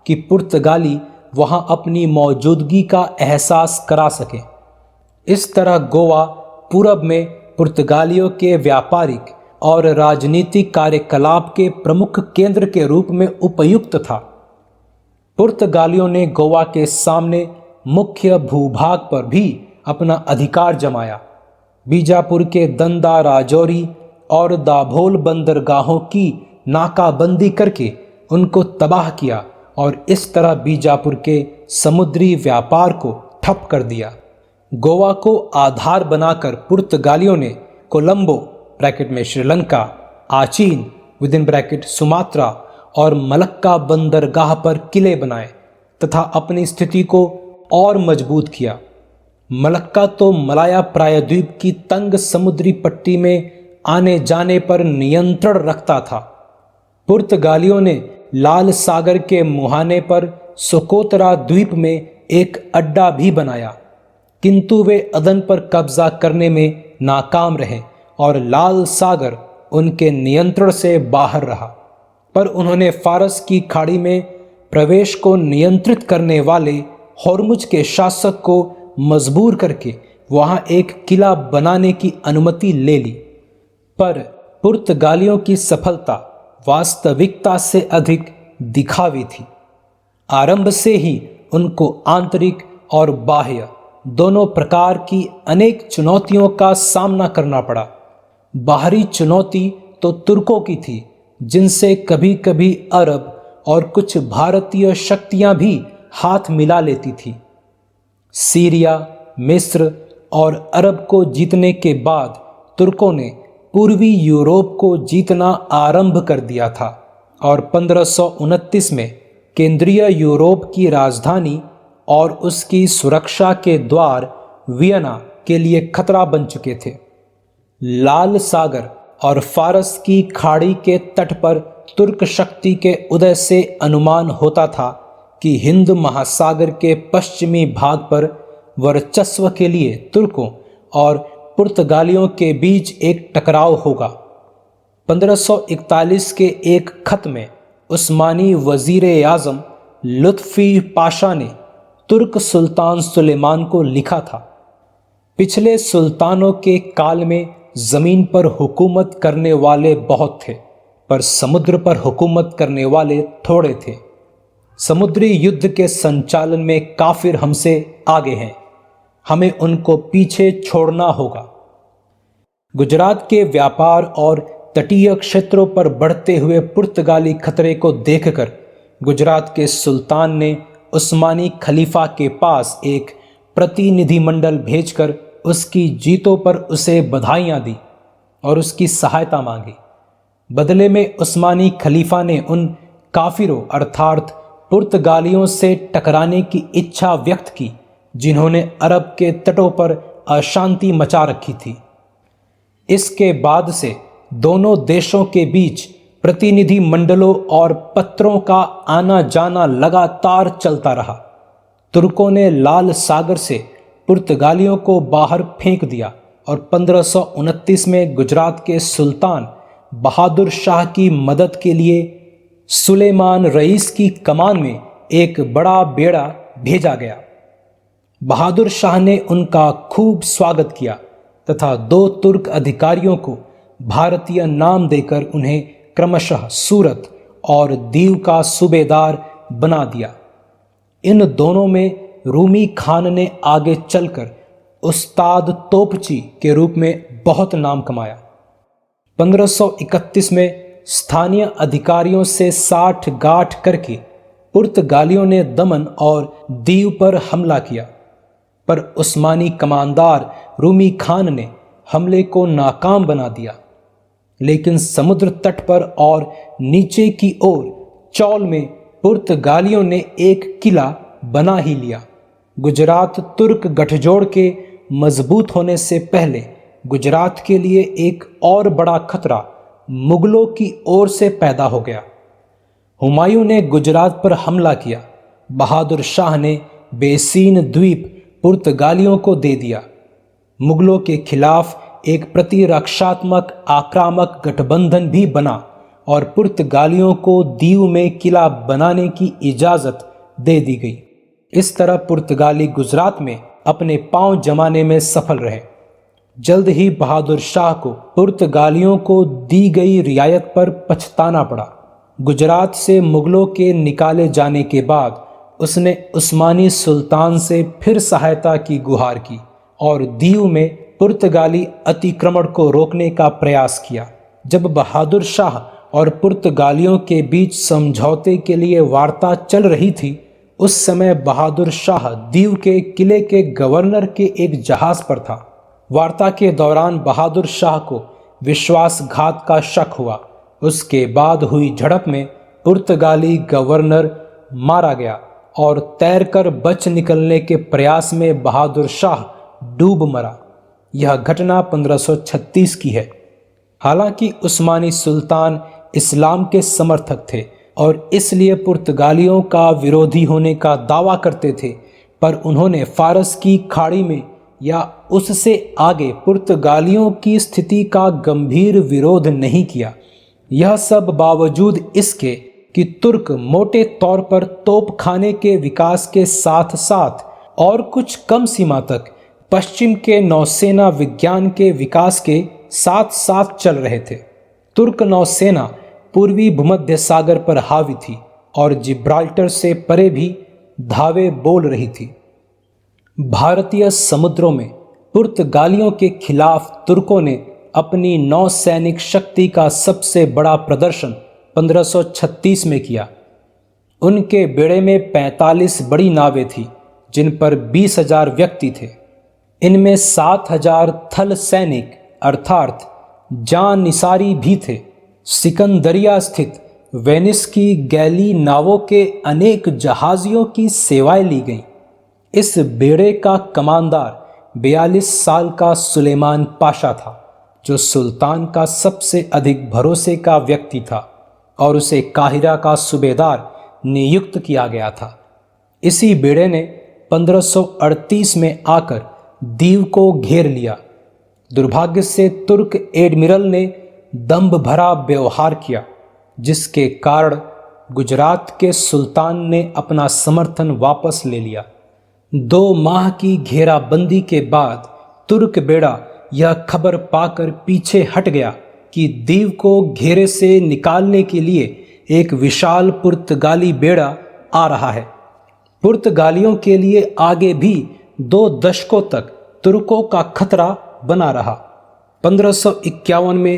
कि पुर्तगाली वहां अपनी मौजूदगी का एहसास करा सके। इस तरह गोवा पूरब में पुर्तगालियों के व्यापारिक और राजनीतिक कार्यकलाप के प्रमुख केंद्र के रूप में उपयुक्त था। पुर्तगालियों ने गोवा के सामने मुख्य भूभाग पर भी अपना अधिकार जमाया। बीजापुर के दंदा, राजौरी और दाभोल बंदरगाहों की नाकाबंदी करके उनको तबाह किया और इस तरह बीजापुर के समुद्री व्यापार को ठप कर दिया। गोवा को आधार बनाकर पुर्तगालियों ने कोलंबो ब्रैकेट में श्रीलंका, आचीन विदिन ब्रैकेट सुमात्रा और मलक्का बंदरगाह पर किले बनाए तथा अपनी स्थिति को और मजबूत किया। मलक्का तो मलाया प्रायद्वीप की तंग समुद्री पट्टी में आने जाने पर नियंत्रण रखता था। पुर्तगालियों ने लाल सागर के मुहाने पर सोकोतरा द्वीप में एक अड्डा भी बनाया, किंतु वे अदन पर कब्जा करने में नाकाम रहे और लाल सागर उनके नियंत्रण से बाहर रहा। पर उन्होंने फारस की खाड़ी में प्रवेश को नियंत्रित करने वाले होर्मुज के शासक को मजबूर करके वहां एक किला बनाने की अनुमति ले ली। पर पुर्तगालियों की सफलता वास्तविकता से अधिक दिखावी थी। आरंभ से ही उनको आंतरिक और बाह्य दोनों प्रकार की अनेक चुनौतियों का सामना करना पड़ा। बाहरी चुनौती तो तुर्कों की थी, जिनसे कभी कभी अरब और कुछ भारतीय शक्तियां भी हाथ मिला लेती थी। सीरिया, मिस्र और अरब को जीतने के बाद तुर्कों ने पूर्वी यूरोप को जीतना आरंभ कर दिया था और 1529 में केंद्रीय यूरोप की राजधानी और उसकी सुरक्षा के द्वार वियना के लिए खतरा बन चुके थे। लाल सागर और फारस की खाड़ी के तट पर तुर्क शक्ति के उदय से अनुमान होता था कि हिंद महासागर के पश्चिमी भाग पर वर्चस्व के लिए तुर्कों और पुर्तगालियों के बीच एक टकराव होगा। 1541 के एक खत में उस्मानी वजीर आजम लुत्फी पाशा ने तुर्क सुल्तान सुलेमान को लिखा था, पिछले सुल्तानों के काल में जमीन पर हुकूमत करने वाले बहुत थे, पर समुद्र पर हुकूमत करने वाले थोड़े थे। समुद्री युद्ध के संचालन में काफिर हमसे आगे हैं, हमें उनको पीछे छोड़ना होगा। गुजरात के व्यापार और तटीय क्षेत्रों पर बढ़ते हुए पुर्तगाली खतरे को देखकर गुजरात के सुल्तान ने उस्मानी खलीफा के पास एक प्रतिनिधिमंडल भेजकर उसकी जीतों पर उसे बधाइयाँ दी और उसकी सहायता मांगी। बदले में उस्मानी खलीफा ने उन काफिरों अर्थात पुर्तगालियों से टकराने की इच्छा व्यक्त की जिन्होंने अरब के तटों पर अशांति मचा रखी थी। इसके बाद से दोनों देशों के बीच प्रतिनिधि मंडलों और पत्रों का आना जाना लगातार चलता रहा। तुर्कों ने लाल सागर से पुर्तगालियों को बाहर फेंक दिया और 1529 में गुजरात के सुल्तान बहादुर शाह की मदद के लिए सुलेमान रईस की कमान में एक बड़ा बेड़ा भेजा गया। बहादुर शाह ने उनका खूब स्वागत किया तथा 2 तुर्क अधिकारियों को भारतीय नाम देकर उन्हें क्रमशः सूरत और दीव का सूबेदार बना दिया। इन दोनों में रूमी खान ने आगे चलकर उस्ताद तोपची के रूप में बहुत नाम कमाया। 1531 में स्थानीय अधिकारियों से साठ गांठ करके पुर्तगालियों ने दमन और दीव पर हमला किया, पर उस्मानी कमांडर रूमी खान ने हमले को नाकाम बना दिया। लेकिन समुद्र तट पर और नीचे की ओर चौल में पुर्तगालियों ने एक किला बना ही लिया। गुजरात तुर्क गठजोड़ के मजबूत होने से पहले गुजरात के लिए एक और बड़ा खतरा मुगलों की ओर से पैदा हो गया। हुमायूं ने गुजरात पर हमला किया। बहादुर शाह ने बेसीन द्वीप पुर्तगालियों को दे दिया। मुगलों के खिलाफ एक प्रतिरक्षात्मक आक्रामक गठबंधन भी बना और पुर्तगालियों को दीव में किला बनाने की इजाजत दे दी गई। इस तरह पुर्तगाली गुजरात में अपने पांव जमाने में सफल रहे। जल्द ही बहादुर शाह को पुर्तगालियों को दी गई रियायत पर पछताना पड़ा। गुजरात से मुगलों के निकाले जाने के बाद उसने उस्मानी सुल्तान से फिर सहायता की गुहार की और दीव में पुर्तगाली अतिक्रमण को रोकने का प्रयास किया। जब बहादुर शाह और पुर्तगालियों के बीच समझौते के लिए वार्ता चल रही थी, उस समय बहादुर शाह दीव के किले के गवर्नर के एक जहाज पर था। वार्ता के दौरान बहादुर शाह को विश्वासघात का शक हुआ। उसके बाद हुई झड़प में पुर्तगाली गवर्नर मारा गया और तैरकर बच निकलने के प्रयास में बहादुर शाह डूब मरा। यह घटना 1536 की है। हालांकि उस्मानी सुल्तान इस्लाम के समर्थक थे और इसलिए पुर्तगालियों का विरोधी होने का दावा करते थे, पर उन्होंने फारस की खाड़ी में या उससे आगे पुर्तगालियों की स्थिति का गंभीर विरोध नहीं किया। यह सब बावजूद इसके कि तुर्क मोटे तौर पर तोपखाने के विकास के साथ साथ और कुछ कम सीमा तक पश्चिम के नौसेना विज्ञान के विकास के साथ साथ चल रहे थे। तुर्क नौसेना पूर्वी भूमध्य सागर पर हावी थी और जिब्राल्टर से परे भी धावे बोल रही थी। भारतीय समुद्रों में पुर्तगालियों के खिलाफ तुर्कों ने अपनी नौसैनिक शक्ति का सबसे बड़ा प्रदर्शन 1536 में किया। उनके बेड़े में 45 बड़ी नावें थीं, जिन पर 20,000 व्यक्ति थे। इनमें 7,000 थल सैनिक अर्थात जानिसारी भी थे। सिकंदरिया स्थित वेनिस की गैली नावों के अनेक जहाजियों की सेवाएं ली गईं। इस बेड़े का कमांडर 42 साल का सुलेमान पाशा था, जो सुल्तान का सबसे अधिक भरोसे का व्यक्ति था और उसे काहिरा का सूबेदार नियुक्त किया गया था। इसी बेड़े ने 1538 में आकर दीव को घेर लिया। दुर्भाग्य से तुर्क एडमिरल ने दंभ भरा व्यवहार किया, जिसके कारण गुजरात के सुल्तान ने अपना समर्थन वापस ले लिया। 2 माह की घेराबंदी के बाद तुर्क बेड़ा यह खबर पाकर पीछे हट गया कि दीव को घेरे से निकालने के लिए एक विशाल पुर्तगाली बेड़ा आ रहा है। पुर्तगालियों के लिए आगे भी 2 दशकों तक तुर्कों का खतरा बना रहा। 1551 में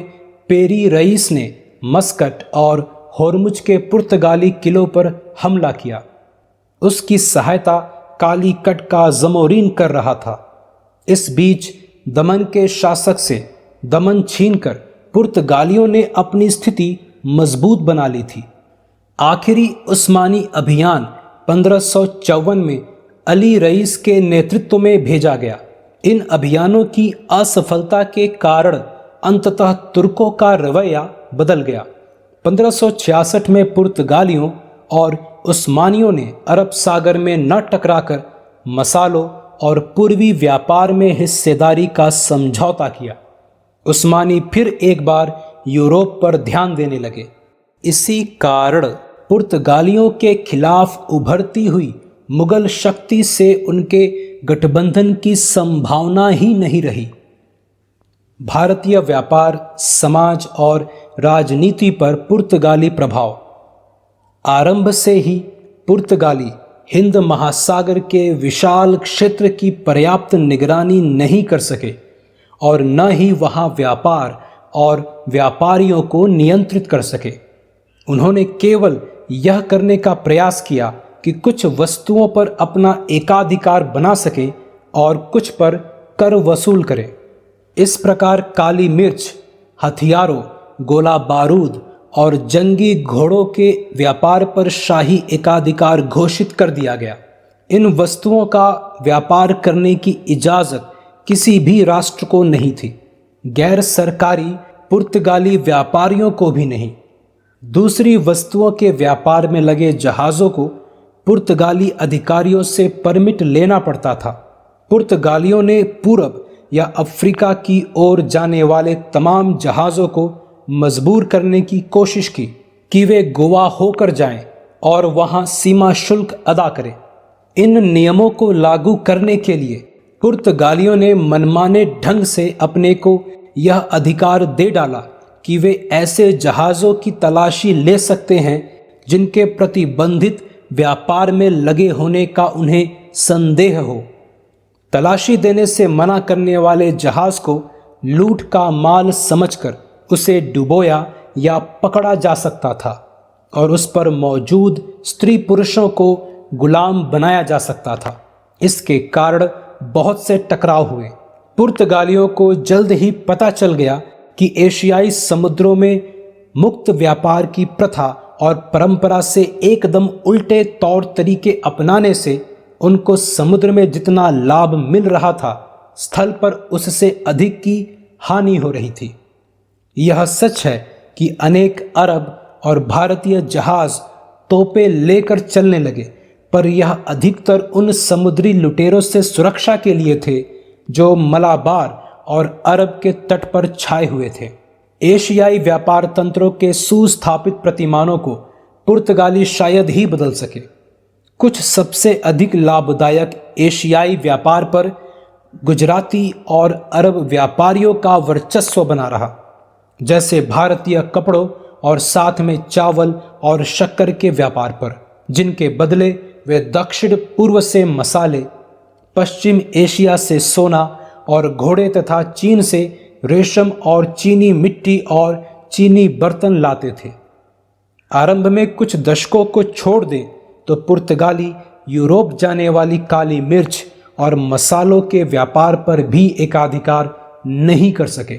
पेरी रईस ने मस्कट और होर्मुज के पुर्तगाली किलों पर हमला किया। उसकी सहायता कालीकट का जमोरीन कर रहा था। इस बीच दमन के शासक से दमन छीनकर पुर्तगालियों ने अपनी स्थिति मजबूत बना ली थी। आखिरी उस्मानी अभियान 1554 में अली रईस के नेतृत्व में भेजा गया। इन अभियानों की असफलता के कारण अंततः तुर्कों का रवैया बदल गया। 1566 में पुर्तगालियों और उस्मानियों ने अरब सागर में न टकराकर मसालों और पूर्वी व्यापार में हिस्सेदारी का समझौता किया। उस्मानी फिर एक बार यूरोप पर ध्यान देने लगे। इसी कारण पुर्तगालियों के खिलाफ उभरती हुई मुगल शक्ति से उनके गठबंधन की संभावना ही नहीं रही। भारतीय व्यापार, समाज और राजनीति पर पुर्तगाली प्रभाव। आरंभ से ही पुर्तगाली हिंद महासागर के विशाल क्षेत्र की पर्याप्त निगरानी नहीं कर सके और न ही वहां व्यापार और व्यापारियों को नियंत्रित कर सके। उन्होंने केवल यह करने का प्रयास किया कि कुछ वस्तुओं पर अपना एकाधिकार बना सके और कुछ पर कर वसूल करे। इस प्रकार काली मिर्च, हथियारों, गोला बारूद और जंगी घोड़ों के व्यापार पर शाही एकाधिकार घोषित कर दिया गया। इन वस्तुओं का व्यापार करने की इजाज़त किसी भी राष्ट्र को नहीं थी, गैर सरकारी पुर्तगाली व्यापारियों को भी नहीं। दूसरी वस्तुओं के व्यापार में लगे जहाज़ों को पुर्तगाली अधिकारियों से परमिट लेना पड़ता था। पुर्तगालियों ने पूरब या अफ्रीका की ओर जाने वाले तमाम जहाज़ों को मजबूर करने की कोशिश की कि वे गोवा होकर जाएं और वहां सीमा शुल्क अदा करें। इन नियमों को लागू करने के लिए पुर्तगालियों ने मनमाने ढंग से अपने को यह अधिकार दे डाला कि वे ऐसे जहाज़ों की तलाशी ले सकते हैं जिनके प्रतिबंधित व्यापार में लगे होने का उन्हें संदेह हो। तलाशी देने से मना करने वाले जहाज़ को लूट का माल समझकर उसे डुबोया या पकड़ा जा सकता था और उस पर मौजूद स्त्री पुरुषों को गुलाम बनाया जा सकता था। इसके कारण बहुत से टकराव हुए। पुर्तगालियों को जल्द ही पता चल गया कि एशियाई समुद्रों में मुक्त व्यापार की प्रथा और परंपरा से एकदम उल्टे तौर तरीके अपनाने से उनको समुद्र में जितना लाभ मिल रहा था, स्थल पर उससे अधिक की हानि हो रही थी। यह सच है कि अनेक अरब और भारतीय जहाज तोपें लेकर चलने लगे, पर यह अधिकतर उन समुद्री लुटेरों से सुरक्षा के लिए थे जो मलाबार और अरब के तट पर छाए हुए थे। एशियाई व्यापार तंत्रों के सुस्थापित प्रतिमानों को पुर्तगाली शायद ही बदल सके। कुछ सबसे अधिक लाभदायक एशियाई व्यापार पर गुजराती और अरब व्यापारियों का वर्चस्व बना रहा, जैसे भारतीय कपड़ों और साथ में चावल और शक्कर के व्यापार पर, जिनके बदले वे दक्षिण पूर्व से मसाले, पश्चिम एशिया से सोना और घोड़े तथा चीन से रेशम और चीनी मिट्टी और चीनी बर्तन लाते थे। आरंभ में कुछ दशकों को छोड़ दें तो पुर्तगाली यूरोप जाने वाली काली मिर्च और मसालों के व्यापार पर भी एकाधिकार नहीं कर सके।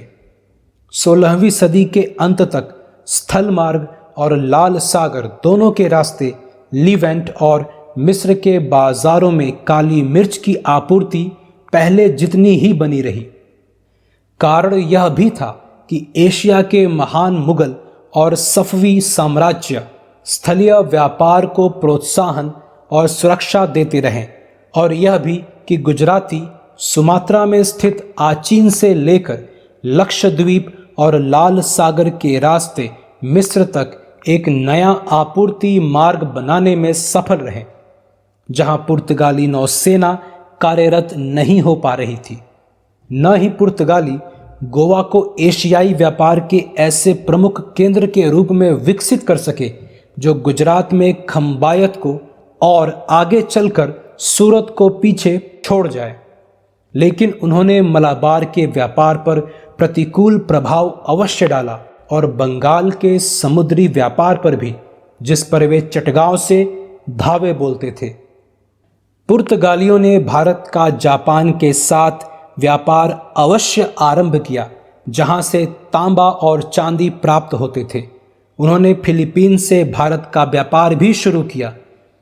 16वीं सदी के अंत तक स्थल मार्ग और लाल सागर दोनों के रास्ते लीवेंट और मिस्र के बाजारों में काली मिर्च की आपूर्ति पहले जितनी ही बनी रही। कारण यह भी था कि एशिया के महान मुगल और सफवी साम्राज्य स्थलीय व्यापार को प्रोत्साहन और सुरक्षा देते रहे, और यह भी कि गुजराती सुमात्रा में स्थित आचीन से लेकर लक्षद्वीप और लाल सागर के रास्ते मिस्र तक एक नया आपूर्ति मार्ग बनाने में सफल रहे, जहां पुर्तगाली नौसेना कार्यरत नहीं हो पा रही थी। न ही पुर्तगाली गोवा को एशियाई व्यापार के ऐसे प्रमुख केंद्र के रूप में विकसित कर सके जो गुजरात में खंबायत को और आगे चलकर सूरत को पीछे छोड़ जाए, लेकिन उन्होंने मलाबार के व्यापार पर प्रतिकूल प्रभाव अवश्य डाला और बंगाल के समुद्री व्यापार पर भी, जिस पर वे चटगांव से धावे बोलते थे। पुर्तगालियों ने भारत का जापान के साथ व्यापार अवश्य आरंभ किया, जहां से तांबा और चांदी प्राप्त होते थे। उन्होंने फिलीपीन से भारत का व्यापार भी शुरू किया।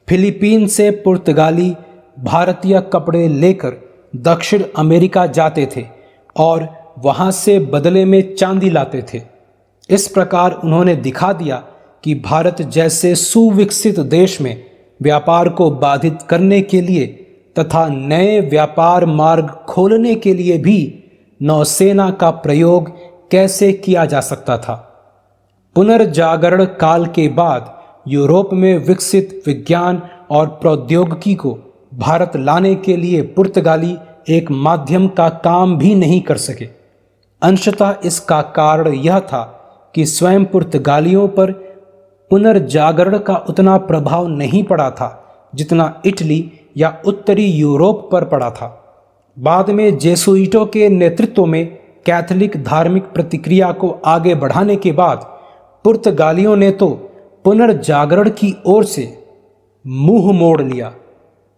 फिलीपीन से पुर्तगाली भारतीय कपड़े लेकर दक्षिण अमेरिका जाते थे और वहां से बदले में चांदी लाते थे। इस प्रकार उन्होंने दिखा दिया कि भारत जैसे सुविकसित देश में व्यापार को बाधित करने के लिए तथा नए व्यापार मार्ग खोलने के लिए भी नौसेना का प्रयोग कैसे किया जा सकता था। पुनर्जागरण काल के बाद यूरोप में विकसित विज्ञान और प्रौद्योगिकी को भारत लाने के लिए पुर्तगाली एक माध्यम का काम भी नहीं कर सके। अंशतः इसका कारण यह था कि स्वयं पुर्तगालियों पर पुनर्जागरण का उतना प्रभाव नहीं पड़ा था जितना इटली या उत्तरी यूरोप पर पड़ा था। बाद में जेसुइटों के नेतृत्व में कैथोलिक धार्मिक प्रतिक्रिया को आगे बढ़ाने के बाद पुर्तगालियों ने तो पुनर्जागरण की ओर से मुंह मोड़ लिया,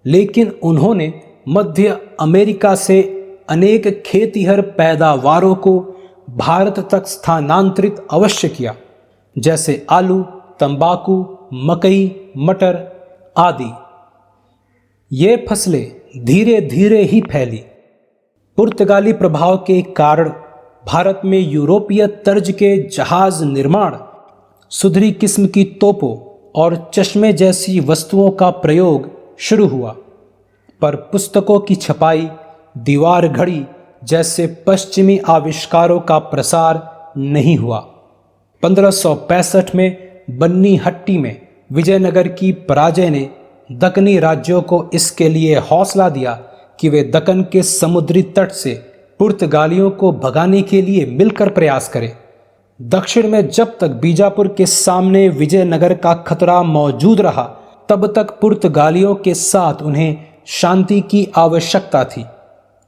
लेकिन उन्होंने मध्य अमेरिका से अनेक खेतिहर पैदावारों को भारत तक स्थानांतरित अवश्य किया, जैसे आलू, तंबाकू, मकई, मटर आदि। ये फसलें धीरे धीरे ही फैली। पुर्तगाली प्रभाव के कारण भारत में यूरोपीय तर्ज के जहाज निर्माण, सुधरी किस्म की तोपों और चश्मे जैसी वस्तुओं का प्रयोग शुरू हुआ, पर पुस्तकों की छपाई, दीवार घड़ी जैसे पश्चिमी आविष्कारों का प्रसार नहीं हुआ। 1565 में बन्नी हट्टी में विजयनगर की पराजय ने दक्कनी राज्यों को इसके लिए हौसला दिया कि वे दक्कन के समुद्री तट से पुर्तगालियों को भगाने के लिए मिलकर प्रयास करें। दक्षिण में जब तक बीजापुर के सामने विजयनगर का खतरा मौजूद रहा, तब तक पुर्तगालियों के साथ उन्हें शांति की आवश्यकता थी,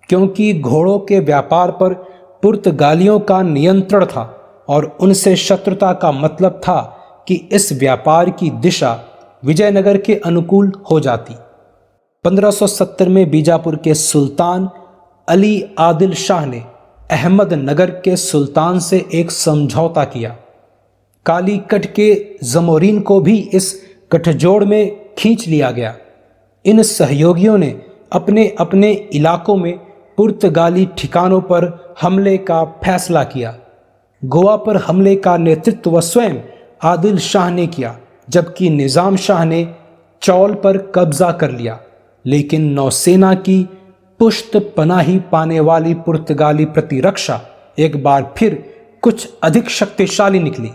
क्योंकि घोड़ों के व्यापार पर पुर्तगालियों का नियंत्रण था और उनसे शत्रुता का मतलब था कि इस व्यापार की दिशा विजयनगर के अनुकूल हो जाती। 1570 में बीजापुर के सुल्तान अली आदिल शाह ने अहमदनगर के सुल्तान से एक समझौता किया। कालीकट के जमोरीन को भी इस गठजोड़ में खींच लिया गया। इन सहयोगियों ने अपने अपने इलाकों में पुर्तगाली ठिकानों पर हमले का फैसला किया। गोवा पर हमले का नेतृत्व स्वयं आदिल शाह ने किया, जबकि निजाम शाह ने चौल पर कब्जा कर लिया। लेकिन नौसेना की पुष्ट पनाही पाने वाली पुर्तगाली प्रतिरक्षा एक बार फिर कुछ अधिक शक्तिशाली निकली।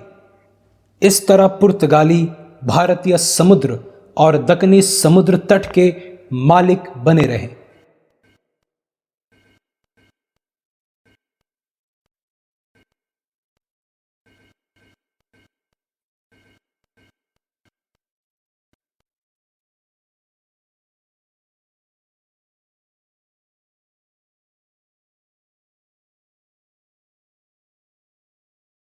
इस तरह पुर्तगाली भारतीय समुद्र और दक्कनी समुद्र तट के मालिक बने रहे।